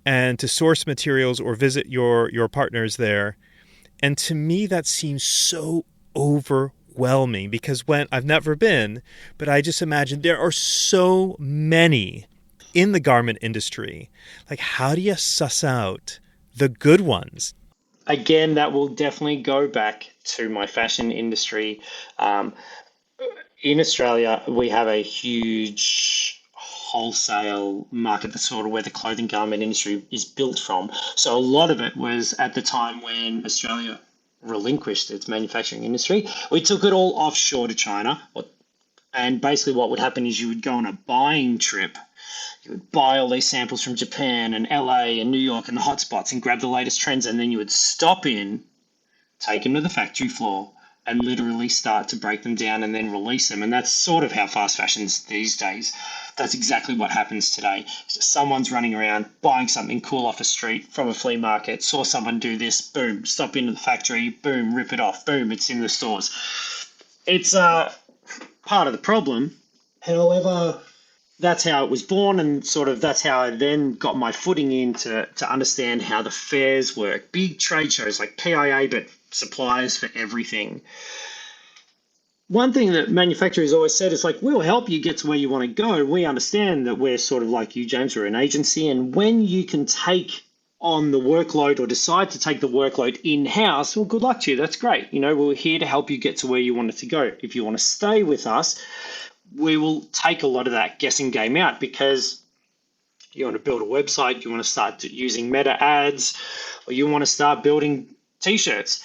S1: and to source materials or visit your partners there. And to me, that seems so overwhelming because I've never been, but I just imagine there are so many in the garment industry. Like, how do you suss out the good ones?
S2: Again, that will definitely go back to my fashion industry. In Australia, we have a huge wholesale market. That's sort of where the clothing garment industry is built from. So a lot of it was at the time when Australia relinquished its manufacturing industry. We took it all offshore to China. And basically what would happen is you would go on a buying trip. You would buy all these samples from Japan and LA and New York and the hotspots and grab the latest trends. And then you would stop in, take them to the factory floor, and literally start to break them down and then release them. And that's sort of how fast fashion is these days. That's exactly what happens today. Someone's running around buying something cool off a street from a flea market, saw someone do this, boom, stop into the factory, boom, rip it off, boom, it's in the stores. It's part of the problem. However, that's how it was born, and sort of that's how I then got my footing in to understand how the fairs work. Big trade shows like PIA, but suppliers for everything. One thing that manufacturers always said is like, we'll help you get to where you want to go. We understand that we're sort of like you, James, we're an agency, and when you can take on the workload or decide to take the workload in-house, well, good luck to you. That's great. You know, we're here to help you get to where you want it to go. If you want to stay with us, we will take a lot of that guessing game out, because you want to build a website, you want to start using meta ads, or you want to start building t-shirts.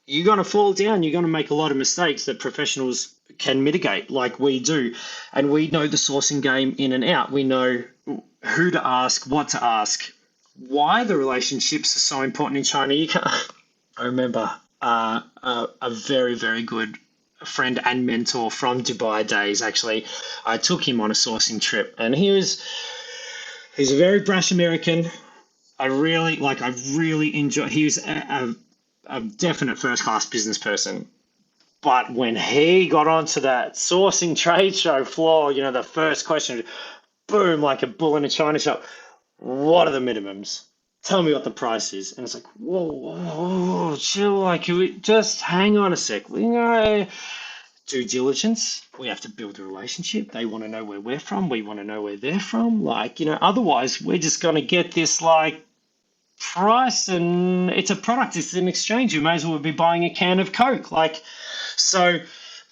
S2: You're going to fall down. You're going to make a lot of mistakes that professionals can mitigate, like we do. And we know the sourcing game in and out. We know who to ask, what to ask, why the relationships are so important in China. I remember a very, very good friend and mentor from Dubai days, actually. I took him on a sourcing trip, and he's a very brash American. I really enjoy. He was a definite first-class business person. But when he got onto that sourcing trade show floor, you know, the first question, boom, like a bull in a china shop, what are the minimums? Tell me what the price is. And it's like, whoa, chill, like, just hang on a sec. Due diligence. We have to build a relationship. They want to know where we're from. We want to know where they're from. Like, you know, otherwise we're just going to get this, like, price, and it's a product, it's an exchange. You may as well be buying a can of Coke. Like, so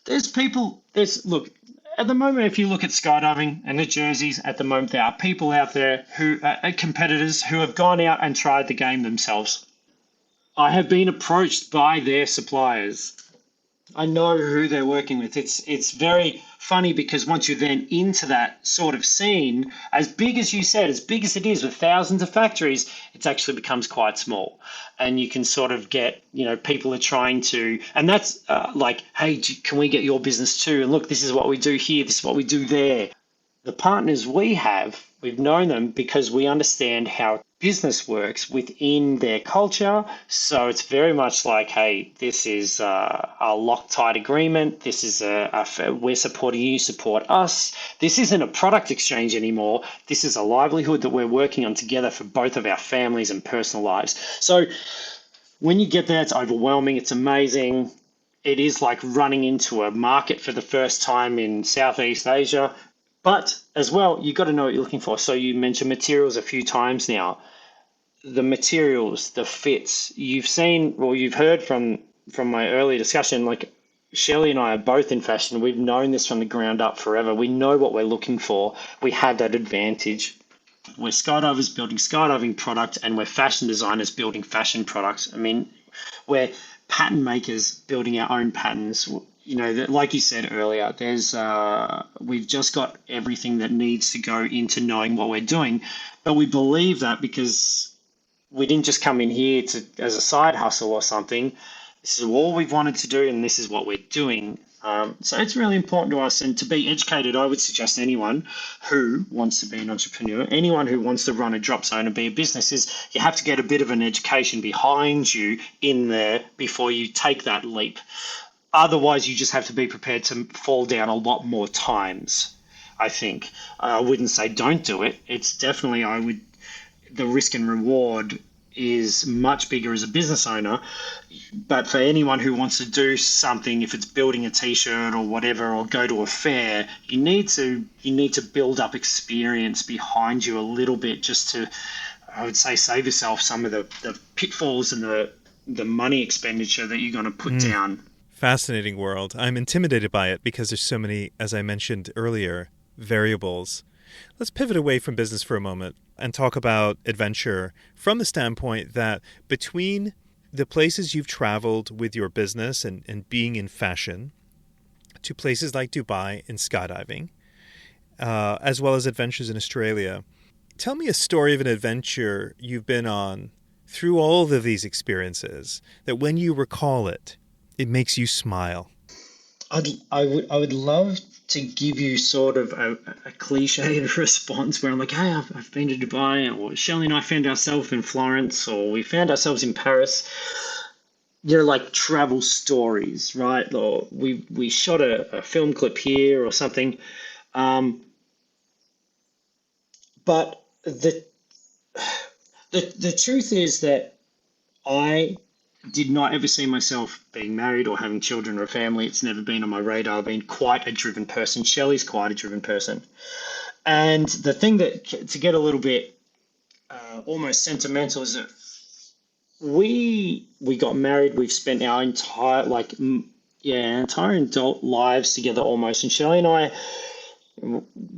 S2: look, at the moment, if you look at skydiving and the jerseys at the moment, there are people out there who are competitors who have gone out and tried the game themselves. I have been approached by their suppliers I know who they're working with. It's very funny because once you're then into that sort of scene, as big as you said, as big as it is with thousands of factories, it actually becomes quite small, and you can sort of get, people are trying to, and that's like, hey, can we get your business too? And look, this is what we do here. This is what we do there. The partners we have, we've known them because we understand how business works within their culture. So it's very much like, hey, this is a Loctite agreement. This is we're supporting you, support us. This isn't a product exchange anymore. This is a livelihood that we're working on together for both of our families and personal lives. So when you get there, it's overwhelming. It's amazing. It is like running into a market for the first time in Southeast Asia. But as well, you've got to know what you're looking for. So you mentioned materials a few times now. The materials, the fits, you've heard from my earlier discussion, like Shelley and I are both in fashion. We've known this from the ground up forever. We know what we're looking for. We have that advantage. We're skydivers building skydiving product, and we're fashion designers building fashion products. I mean, we're pattern makers building our own patterns. Like you said earlier, we've just got everything that needs to go into knowing what we're doing. But we believe that because we didn't just come in here as a side hustle or something. This is all we've wanted to do, and this is what we're doing. So it's really important to us, and to be educated, I would suggest anyone who wants to be an entrepreneur, anyone who wants to run a drop zone and be a business, is you have to get a bit of an education behind you in there before you take that leap. Otherwise, you just have to be prepared to fall down a lot more times, I think. I wouldn't say don't do it. It's definitely, the risk and reward is much bigger as a business owner. But for anyone who wants to do something, if it's building a t-shirt or whatever, or go to a fair, you need to build up experience behind you a little bit, just to, I would say, save yourself some of the pitfalls and the money expenditure that you're going to put down.
S1: Fascinating world. I'm intimidated by it because there's so many, as I mentioned earlier, variables. Let's pivot away from business for a moment and talk about adventure from the standpoint that between the places you've traveled with your business and being in fashion to places like Dubai and skydiving, as well as adventures in Australia, tell me a story of an adventure you've been on through all of these experiences that when you recall it, it makes you smile.
S2: I would love to give you sort of a cliched response where I'm like, hey, I've been to Dubai, or Shelley and I found ourselves in Florence, or we found ourselves in Paris. Like travel stories, right? Or we shot a film clip here or something. But the truth is that I did not ever see myself being married or having children or a family. It's never been on my radar. I've been quite a driven person. Shelley's quite a driven person. And the thing that, to get a little bit almost sentimental, is that we got married. We've spent our entire entire adult lives together almost. And Shelley and I,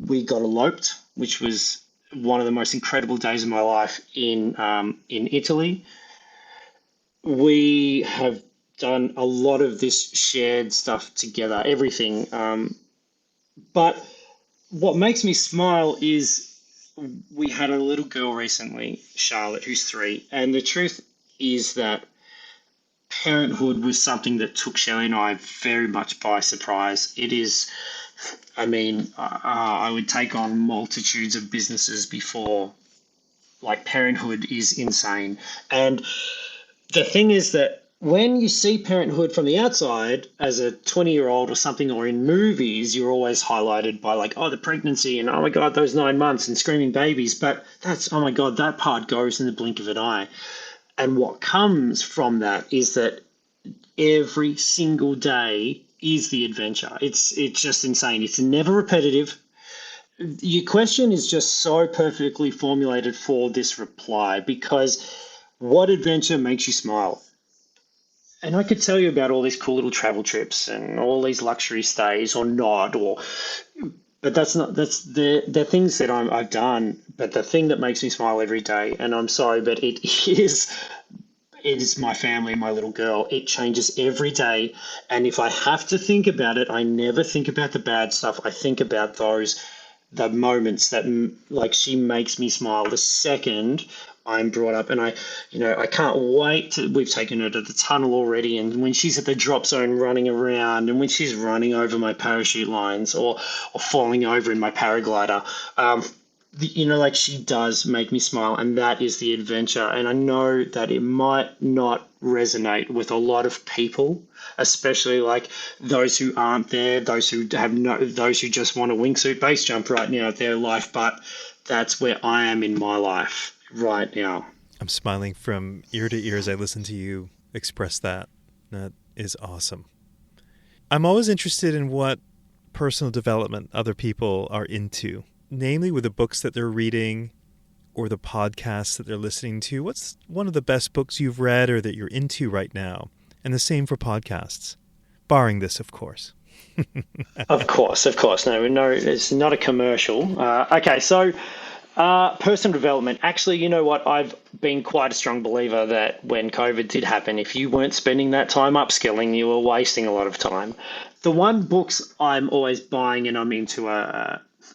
S2: we got eloped, which was one of the most incredible days of my life in Italy. We have done a lot of this shared stuff together, everything. But what makes me smile is we had a little girl recently, Charlotte, who's 3. And the truth is that parenthood was something that took Shelley and I very much by surprise. It is, I would take on multitudes of businesses before, like, parenthood is insane. And the thing is that when you see parenthood from the outside as a 20-year-old or something, or in movies, you're always highlighted by like, oh, the pregnancy and oh my God, those 9 months and screaming babies. But that's, oh my God, that part goes in the blink of an eye. And what comes from that is that every single day is the adventure. It's just insane. It's never repetitive. Your question is just so perfectly formulated for this reply, because what adventure makes you smile? And I could tell you about all these cool little travel trips and all these luxury stays or not, but that's the things that I've done. But the thing that makes me smile every day, and I'm sorry, but it is it is my family, my little girl. It changes every day. And if I have to think about it, I never think about the bad stuff. I think about the moments that like she makes me smile the second I'm brought up. And I can't wait we've taken her to the tunnel already. And when she's at the drop zone running around, and when she's running over my parachute lines or falling over in my paraglider, like she does make me smile, and that is the adventure. And I know that it might not resonate with a lot of people, especially like those who aren't there, those who those who just want a wingsuit base jump right now of their life. But that's where I am in my life right now.
S1: I'm smiling from ear to ear as I listen to you express that. That is awesome. I'm always interested in what personal development other people are into, namely with the books that they're reading or the podcasts that they're listening to. What's one of the best books you've read or that you're into right now? And the same for podcasts, barring this, of course.
S2: Of course. No, it's not a commercial. Okay, so personal development. Actually, you know what? I've been quite a strong believer that when COVID did happen, if you weren't spending that time upskilling, you were wasting a lot of time. The one books I'm always buying, and I'm into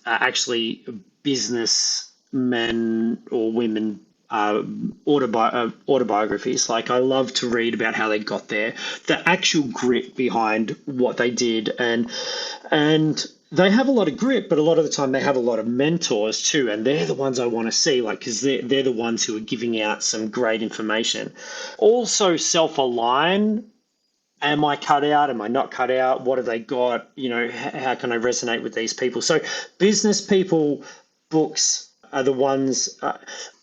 S2: actually businessmen or women autobiographies. Like, I love to read about how they got there, the actual grit behind what they did, and they have a lot of grit, but a lot of the time they have a lot of mentors too, and they're the ones I want to see, like, because they're the ones who are giving out some great information. Also, self-align. Am I cut out? Am I not cut out? What have they got? How can I resonate with these people? So business people books are the ones,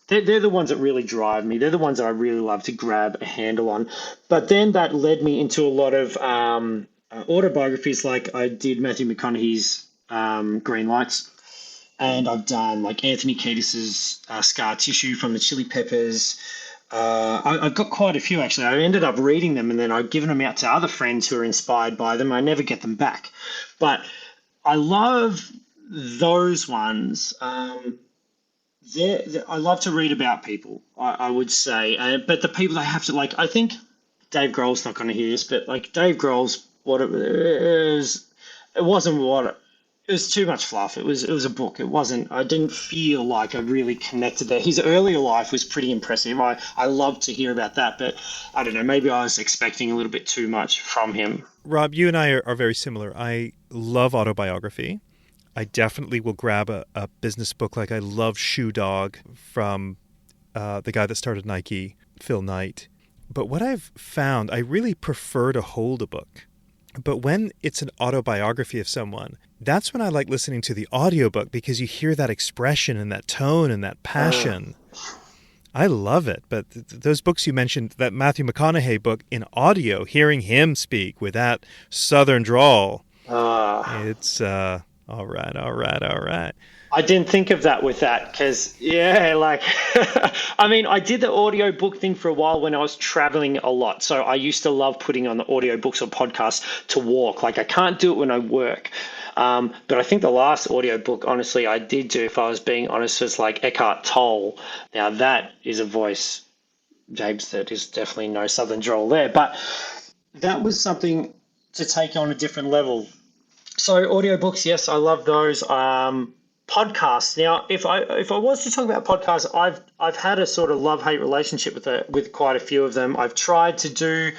S2: they're the ones that really drive me. They're the ones that I really love to grab a handle on. But then that led me into a lot of autobiographies. Like, I did Matthew McConaughey's Green Lights, and I've done like Anthony Kiedis's Scar Tissue from the Chili Peppers. I've got quite a few, actually. I ended up reading them, and then I've given them out to other friends who are inspired by them. I never get them back. But I love those ones. I love to read about people, I would say. But the people they have to, like, I think Dave Grohl's not going to hear this, but like Dave Grohl's, it was too much fluff. It was a book. I didn't feel like I really connected there. His earlier life was pretty impressive. I love to hear about that, but I don't know, maybe I was expecting a little bit too much from him.
S1: Rob, you and I are very similar. I love autobiography. I definitely will grab a business book. Like, I love Shoe Dog from the guy that started Nike, Phil Knight. But what I've found, I really prefer to hold a book. But when it's an autobiography of someone, that's when I like listening to the audiobook, because you hear that expression and that tone and that passion. I love it. But those books you mentioned, that Matthew McConaughey book in audio, hearing him speak with that southern drawl, it's all right.
S2: I didn't think of that with that because, I mean, I did the audio book thing for a while when I was traveling a lot. So I used to love putting on the audio books or podcasts to walk. Like, I can't do it when I work. But I think the last audio book, honestly, I did do, if I was being honest, was like Eckhart Tolle. Now, that is a voice, James, that is definitely no southern drawl there. But that was something to take on a different level. So audiobooks, yes, I love those. Podcasts. Now, if I was to talk about podcasts, I've had a sort of love-hate relationship with quite a few of them. I've tried to do.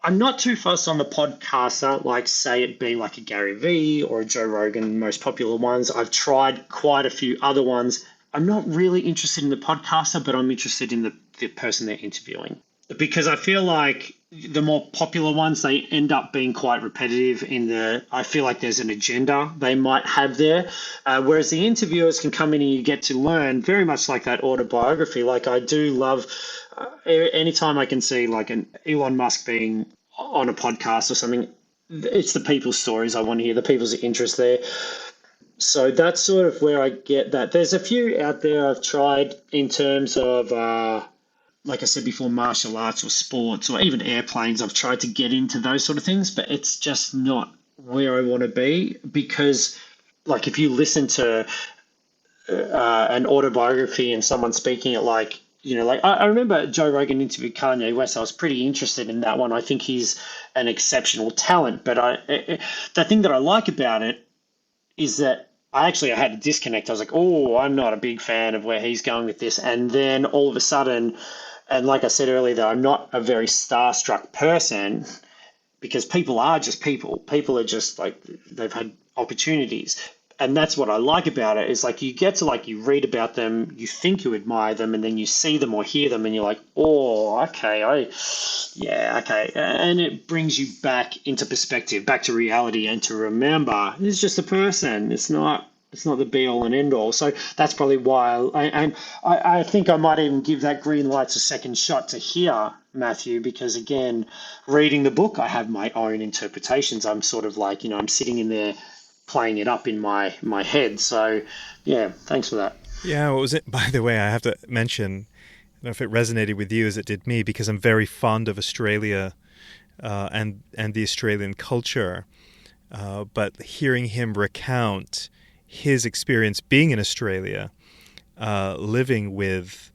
S2: I'm not too fussed on the podcaster, like, say it being like a Gary Vee or a Joe Rogan, most popular ones. I've tried quite a few other ones. I'm not really interested in the podcaster, but I'm interested in the person they're interviewing, because I feel like the more popular ones, they end up being quite repetitive I feel like there's an agenda they might have there. Whereas the interviewers can come in and you get to learn, very much like that autobiography. Like, I do love anytime I can see like an Elon Musk being on a podcast or something, it's the people's stories I want to hear, the people's interest there. So that's sort of where I get that. There's a few out there I've tried in terms of, like I said before, martial arts or sports or even airplanes. I've tried to get into those sort of things, but it's just not where I want to be, because, like, if you listen to an autobiography and someone speaking at like like I remember Joe Rogan interviewed Kanye West. I was pretty interested in that one. I think he's an exceptional talent. But the thing that I like about it is that I had a disconnect. I was like, oh, I'm not a big fan of where he's going with this. And then all of a sudden, and like I said earlier, that I'm not a very starstruck person because people are just people. People are just like, they've had opportunities. And that's what I like about it is like you get to like you read about them, you think you admire them, and then you see them or hear them, and you're like, oh, okay, okay, and it brings you back into perspective, back to reality, and to remember it's just a person. It's not the be all and end all. So that's probably why. I think I might even give that green lights a second shot to hear Matthew, because again, reading the book, I have my own interpretations. I'm sort of like, I'm sitting in there playing it up in my head. So yeah, thanks for that.
S1: Yeah, what was it? By the way, I have to mention, I don't know if it resonated with you as it did me, because I'm very fond of Australia and the Australian culture. But hearing him recount his experience being in Australia, living with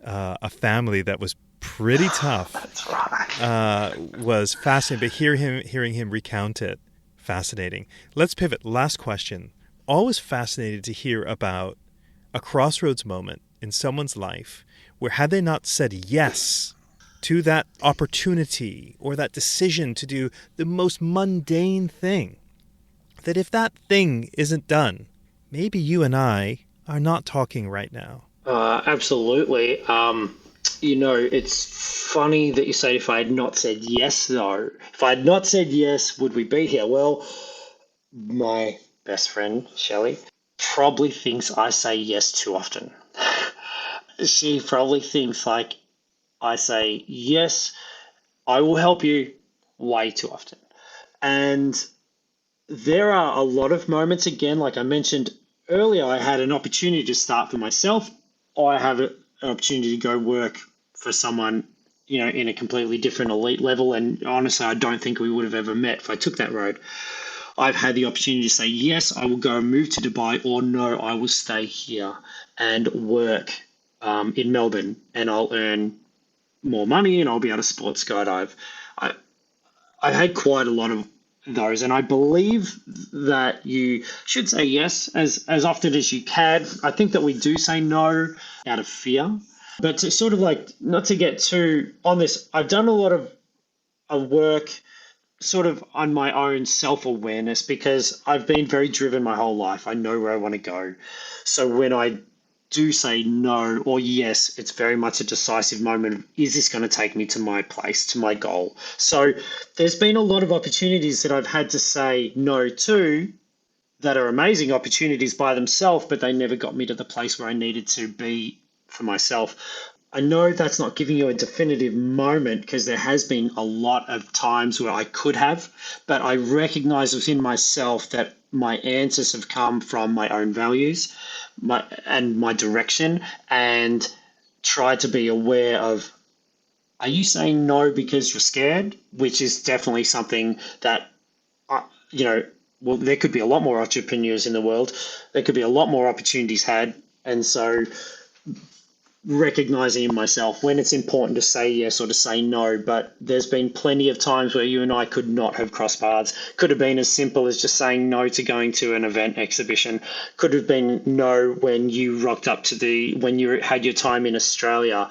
S1: a family that was pretty tough,
S2: That's right.
S1: Was fascinating. But hearing him recount it, fascinating. Let's pivot. Last question. Always fascinated to hear about a crossroads moment in someone's life where had they not said yes to that opportunity or that decision to do the most mundane thing, that if that thing isn't done, maybe you and I are not talking right now.
S2: Absolutely. It's funny that you say if I had not said yes, though. If I had not said yes, would we be here? Well, my best friend, Shelley, probably thinks I say yes too often. She probably thinks like I say, yes, I will help you way too often. And there are a lot of moments, again, like I mentioned earlier, I had an opportunity to start for myself, or I have an opportunity to go work for someone, in a completely different elite level. And honestly, I don't think we would have ever met if I took that road. I've had the opportunity to say, yes, I will go and move to Dubai, or no, I will stay here and work in Melbourne, and I'll earn more money and I'll be able to support Skydive. I had quite a lot of those, and I believe that you should say yes as often as you can. I think that we do say no out of fear, but to sort of like not to get too on this, I've done a lot of work sort of on my own self-awareness because I've been very driven my whole life. I know where I want to go. So when I do say no or yes, it's very much a decisive moment of, is this going to take me to my place, to my goal? So there's been a lot of opportunities that I've had to say no to that are amazing opportunities by themselves, but they never got me to the place where I needed to be for myself. I know that's not giving you a definitive moment because there has been a lot of times where I could have, but I recognize within myself that my answers have come from my own values my direction, and try to be aware of, are you saying no because you're scared? Which is definitely something that, well, there could be a lot more entrepreneurs in the world. There could be a lot more opportunities had. And so recognizing in myself when it's important to say yes or to say no, but there's been plenty of times where you and I could not have crossed paths. Could have been as simple as just saying no to going to an event exhibition. Could have been no when you rocked up to when you had your time in Australia,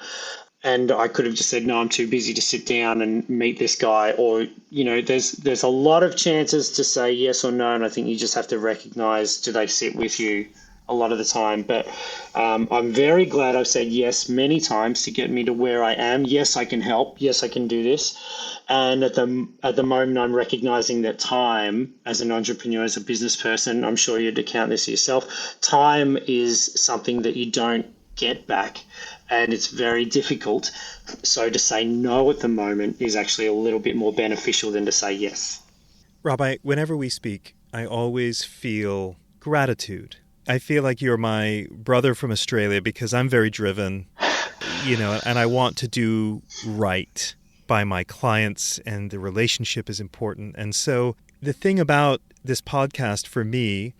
S2: and I could have just said, no, I'm too busy to sit down and meet this guy. Or, there's a lot of chances to say yes or no, and I think you just have to recognize, do they sit with you a lot of the time? But I'm very glad I've said yes many times to get me to where I am. Yes, I can help. Yes, I can do this. And at the moment, I'm recognizing that time, as an entrepreneur, as a business person, I'm sure you'd account this yourself, time is something that you don't get back, and it's very difficult. So to say no at the moment is actually a little bit more beneficial than to say yes.
S1: Rob, whenever we speak, I always feel gratitude. I feel like you're my brother from Australia because I'm very driven, and I want to do right by my clients, and the relationship is important. And so the thing about this podcast for me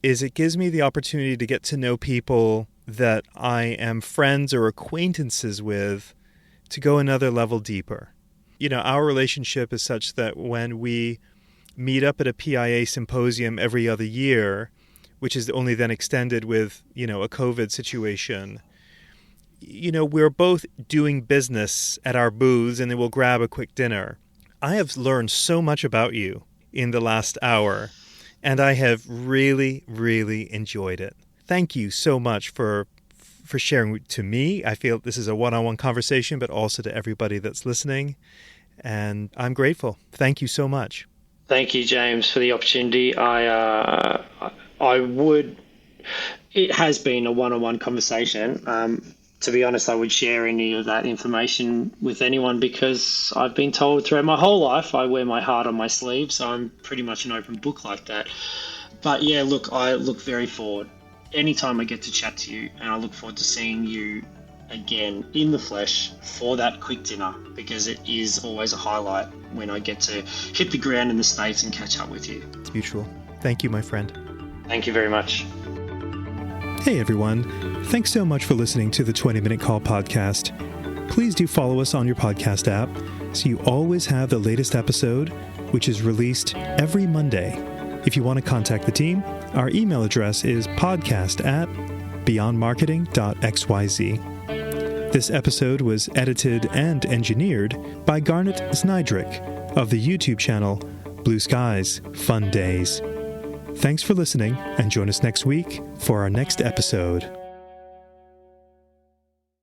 S1: is it gives me the opportunity to get to know people that I am friends or acquaintances with to go another level deeper. You know, our relationship is such that when we meet up at a PIA symposium every other year, which is only then extended with, a COVID situation, we're both doing business at our booths and then we'll grab a quick dinner. I have learned so much about you in the last hour, and I have really, really enjoyed it. Thank you so much for sharing to me. I feel this is a one-on-one conversation, but also to everybody that's listening, and I'm grateful. Thank you so much.
S2: Thank you, James, for the opportunity. It has been a one-on-one conversation. To be honest, I would share any of that information with anyone because I've been told throughout my whole life I wear my heart on my sleeve, so I'm pretty much an open book like that. But yeah, look, I look very forward anytime I get to chat to you, and I look forward to seeing you again in the flesh for that quick dinner, because it is always a highlight when I get to hit the ground in the States and catch up with you.
S1: It's mutual. Thank you, my friend.
S2: Thank you very much.
S1: Hey everyone, thanks so much for listening to the 20-Minute Call podcast. Please do follow us on your podcast app so you always have the latest episode, which is released every Monday. If you want to contact the team, our email address is podcast@beyondmarketing.xyz. This episode was edited and engineered by Garnet Znydrick of the YouTube channel Blue Skies Fun Days. Thanks for listening, and join us next week for our next episode.